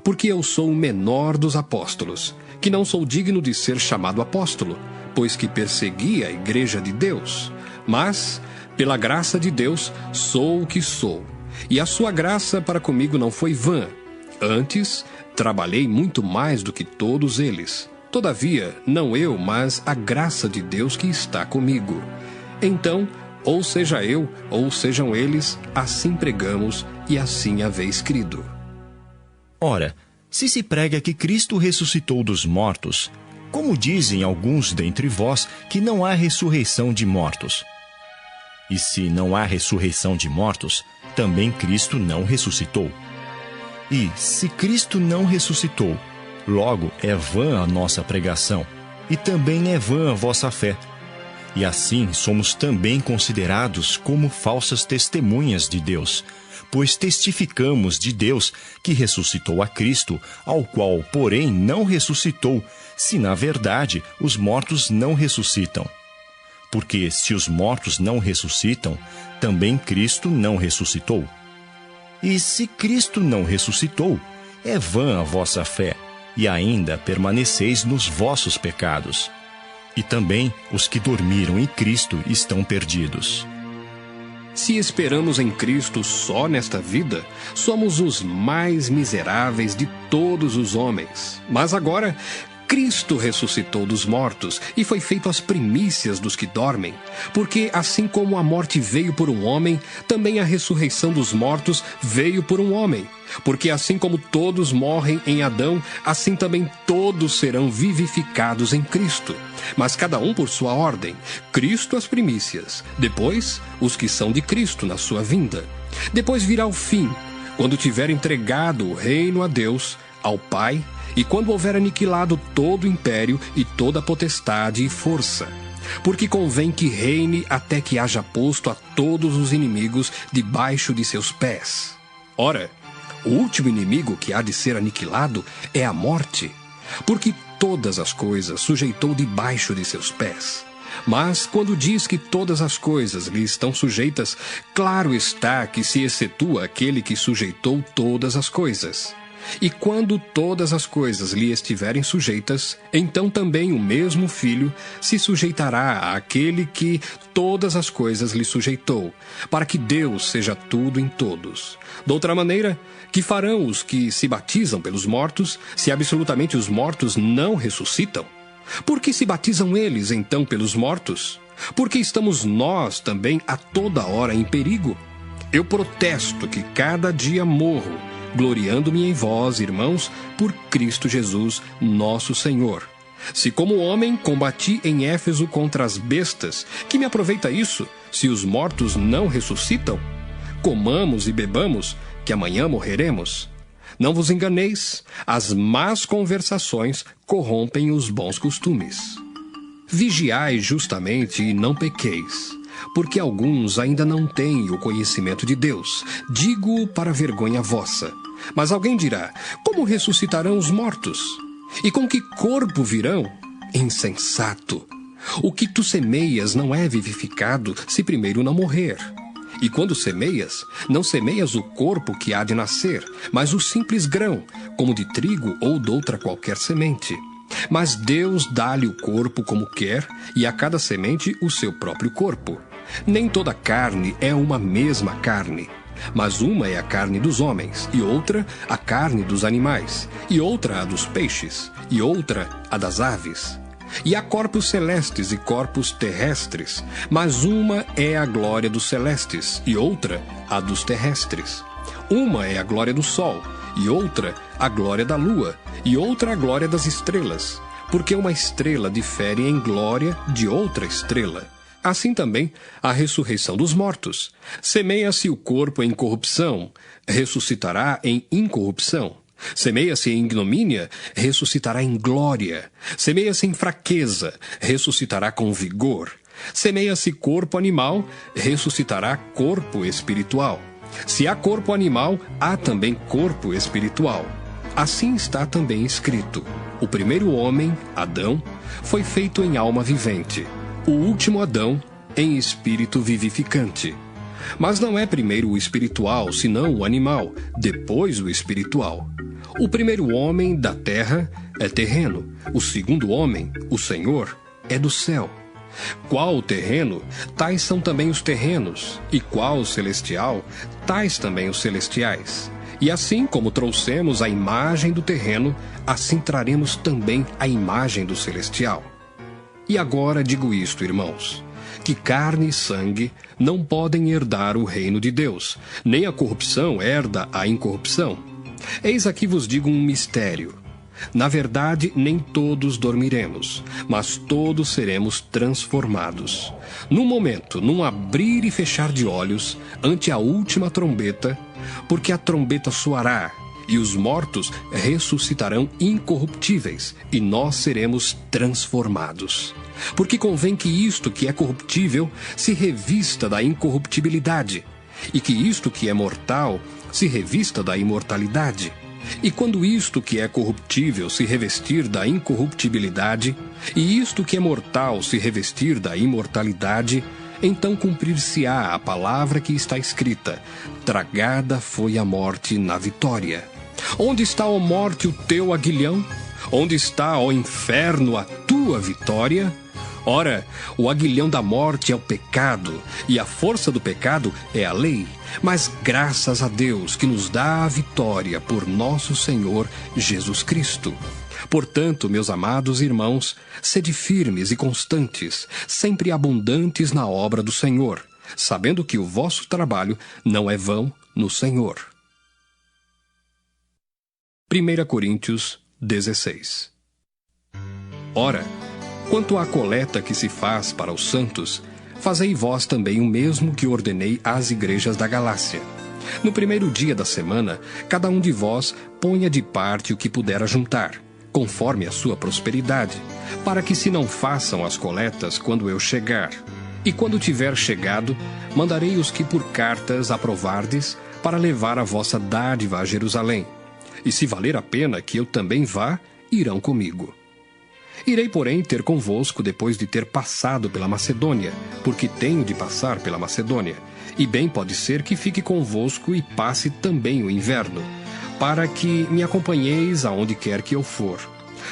S1: Porque eu sou o menor dos apóstolos, que não sou digno de ser chamado apóstolo, pois que persegui a igreja de Deus. Mas, pela graça de Deus, sou o que sou. E a sua graça para comigo não foi vã. Antes, trabalhei muito mais do que todos eles. Todavia, não eu, mas a graça de Deus que está comigo. Então, ou seja eu, ou sejam eles, assim pregamos e assim haveis crido.
S2: Ora, se prega que Cristo ressuscitou dos mortos, como dizem alguns dentre vós que não há ressurreição de mortos? E se não há ressurreição de mortos, também Cristo não ressuscitou. E se Cristo não ressuscitou, logo é vã a nossa pregação, e também é vã a vossa fé. E assim somos também considerados como falsas testemunhas de Deus, pois testificamos de Deus que ressuscitou a Cristo, ao qual, porém, não ressuscitou, se na verdade os mortos não ressuscitam. Porque se os mortos não ressuscitam, também Cristo não ressuscitou. E se Cristo não ressuscitou, é vã a vossa fé, e ainda permaneceis nos vossos pecados. E também os que dormiram em Cristo estão perdidos.
S1: Se esperamos em Cristo só nesta vida, somos os mais miseráveis de todos os homens. Mas agora, Cristo ressuscitou dos mortos e foi feito as primícias dos que dormem. Porque assim como a morte veio por um homem, também a ressurreição dos mortos veio por um homem. Porque assim como todos morrem em Adão, assim também todos serão vivificados em Cristo. Mas cada um por sua ordem. Cristo as primícias, depois os que são de Cristo na sua vinda. Depois virá o fim, quando tiver entregado o reino a Deus, ao Pai, e quando houver aniquilado todo o império e toda a potestade e força. Porque convém que reine até que haja posto a todos os inimigos debaixo de seus pés. Ora, O último inimigo que há de ser aniquilado é a morte, porque todas as coisas sujeitou debaixo de seus pés. Mas, quando diz que todas as coisas lhe estão sujeitas, claro está que se excetua aquele que sujeitou todas as coisas. E quando todas as coisas lhe estiverem sujeitas, então também o mesmo Filho se sujeitará àquele que todas as coisas lhe sujeitou, para que Deus seja tudo em todos. Doutra maneira, que farão os que se batizam pelos mortos, se absolutamente os mortos não ressuscitam? Por que se batizam eles, então, pelos mortos? Porque estamos nós também a toda hora em perigo? Eu protesto que cada dia morro, gloriando-me em vós, irmãos, por Cristo Jesus, nosso Senhor. Se como homem combati em Éfeso contra as bestas, que me aproveita isso, se os mortos não ressuscitam? Comamos e bebamos, que amanhã morreremos. Não vos enganeis, as más conversações corrompem os bons costumes. Vigiai justamente e não pequeis, porque alguns ainda não têm o conhecimento de Deus. Digo para vergonha vossa. Mas alguém dirá, como ressuscitarão os mortos? E com que corpo virão? Insensato! O que tu semeias não é vivificado se primeiro não morrer. E quando semeias, não semeias o corpo que há de nascer, mas o simples grão, como de trigo ou doutra qualquer semente. Mas Deus dá-lhe o corpo como quer, e a cada semente o seu próprio corpo. Nem toda carne é uma mesma carne, mas uma é a carne dos homens, e outra a carne dos animais, e outra a dos peixes, e outra a das aves. E há corpos celestes e corpos terrestres, mas uma é a glória dos celestes, e outra a dos terrestres. Uma é a glória do sol, e outra a glória da lua, e outra a glória das estrelas, porque uma estrela difere em glória de outra estrela. Assim também a ressurreição dos mortos. Semeia-se o corpo em corrupção, ressuscitará em incorrupção. Semeia-se em ignomínia, ressuscitará em glória. Semeia-se em fraqueza, ressuscitará com vigor. Semeia-se corpo animal, ressuscitará corpo espiritual. Se há corpo animal, há também corpo espiritual. Assim está também escrito: o primeiro homem, Adão, foi feito em alma vivente. O último Adão, em espírito vivificante. Mas não é primeiro o espiritual, senão o animal, depois o espiritual. O primeiro homem da terra é terreno, o segundo homem, o Senhor, é do céu. Qual o terreno, tais são também os terrenos, e qual o celestial, tais também os celestiais. E assim como trouxemos a imagem do terreno, assim traremos também a imagem do celestial. E agora digo isto, irmãos, que carne e sangue não podem herdar o reino de Deus, nem a corrupção herda a incorrupção. Eis aqui vos digo um mistério. Na verdade, nem todos dormiremos, mas todos seremos transformados. Num momento, num abrir e fechar de olhos, ante a última trombeta, porque a trombeta soará, e os mortos ressuscitarão incorruptíveis, e nós seremos transformados. Porque convém que isto que é corruptível se revista da incorruptibilidade, e que isto que é mortal se revista da imortalidade. E quando isto que é corruptível se revestir da incorruptibilidade, e isto que é mortal se revestir da imortalidade, então cumprir-se-á a palavra que está escrita: tragada foi a morte na vitória. Onde está, ó morte, o teu aguilhão? Onde está, ó inferno, a tua vitória? Ora, o aguilhão da morte é o pecado, e a força do pecado é a lei. Mas graças a Deus que nos dá a vitória por nosso Senhor Jesus Cristo. Portanto, meus amados irmãos, sede firmes e constantes, sempre abundantes na obra do Senhor, sabendo que o vosso trabalho não é vão no Senhor. 1 Coríntios 16. Ora, quanto à coleta que se faz para os santos, fazei vós também o mesmo que ordenei às igrejas da Galácia. No primeiro dia da semana, cada um de vós ponha de parte o que puder ajuntar, conforme a sua prosperidade, para que se não façam as coletas quando eu chegar. E quando tiver chegado, mandarei os que por cartas aprovardes, para levar a vossa dádiva a Jerusalém. E se valer a pena que eu também vá, irão comigo. Irei, porém, ter convosco depois de ter passado pela Macedônia, porque tenho de passar pela Macedônia, e bem pode ser que fique convosco e passe também o inverno, para que me acompanheis aonde quer que eu for.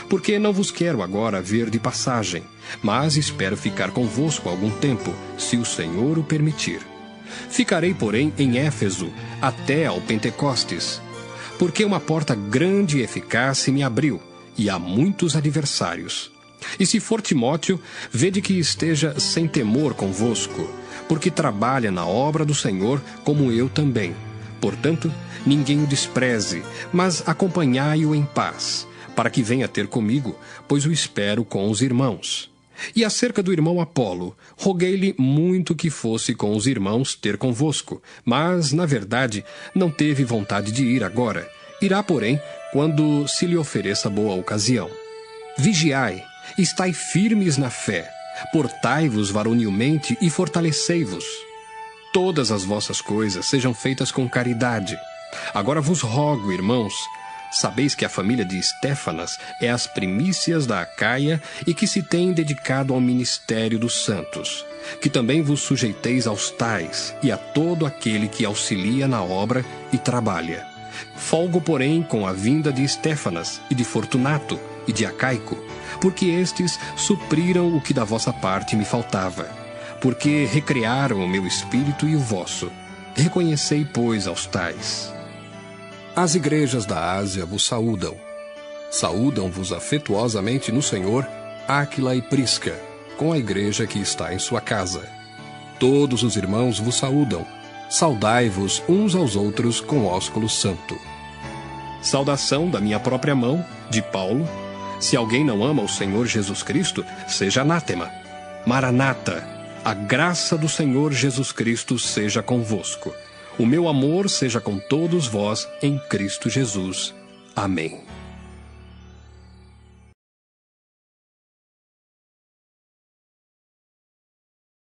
S1: Porque não vos quero agora ver de passagem, mas espero ficar convosco algum tempo, se o Senhor o permitir. Ficarei, porém, em Éfeso, até ao Pentecostes, porque uma porta grande e eficaz se me abriu, e há muitos adversários. E se for Timóteo, vede que esteja sem temor convosco, porque trabalha na obra do Senhor como eu também. Portanto, ninguém o despreze, mas acompanhai-o em paz, para que venha ter comigo, pois o espero com os irmãos. E acerca do irmão Apolo, roguei-lhe muito que fosse com os irmãos ter convosco, mas, na verdade, não teve vontade de ir agora. Irá, porém, quando se lhe ofereça boa ocasião. Vigiai, estai firmes na fé, portai-vos varonilmente e fortalecei-vos. Todas as vossas coisas sejam feitas com caridade. Agora vos rogo, irmãos, sabeis que a família de Estéfanas é as primícias da Acaia e que se tem dedicado ao ministério dos santos, que também vos sujeiteis aos tais e a todo aquele que auxilia na obra e trabalha. Folgo, porém, com a vinda de Estéfanas e de Fortunato e de Acaico, porque estes supriram o que da vossa parte me faltava, porque recrearam o meu espírito e o vosso. Reconhecei, pois, aos tais. As igrejas da Ásia vos saúdam. Saúdam-vos afetuosamente no Senhor Áquila e Prisca, com a igreja que está em sua casa. Todos os irmãos vos saúdam. Saudai-vos uns aos outros com ósculo santo. Saudação da minha própria mão, de Paulo. Se alguém não ama o Senhor Jesus Cristo, seja anátema. Maranata, a graça do Senhor Jesus Cristo seja convosco. O meu amor seja com todos vós em Cristo Jesus. Amém.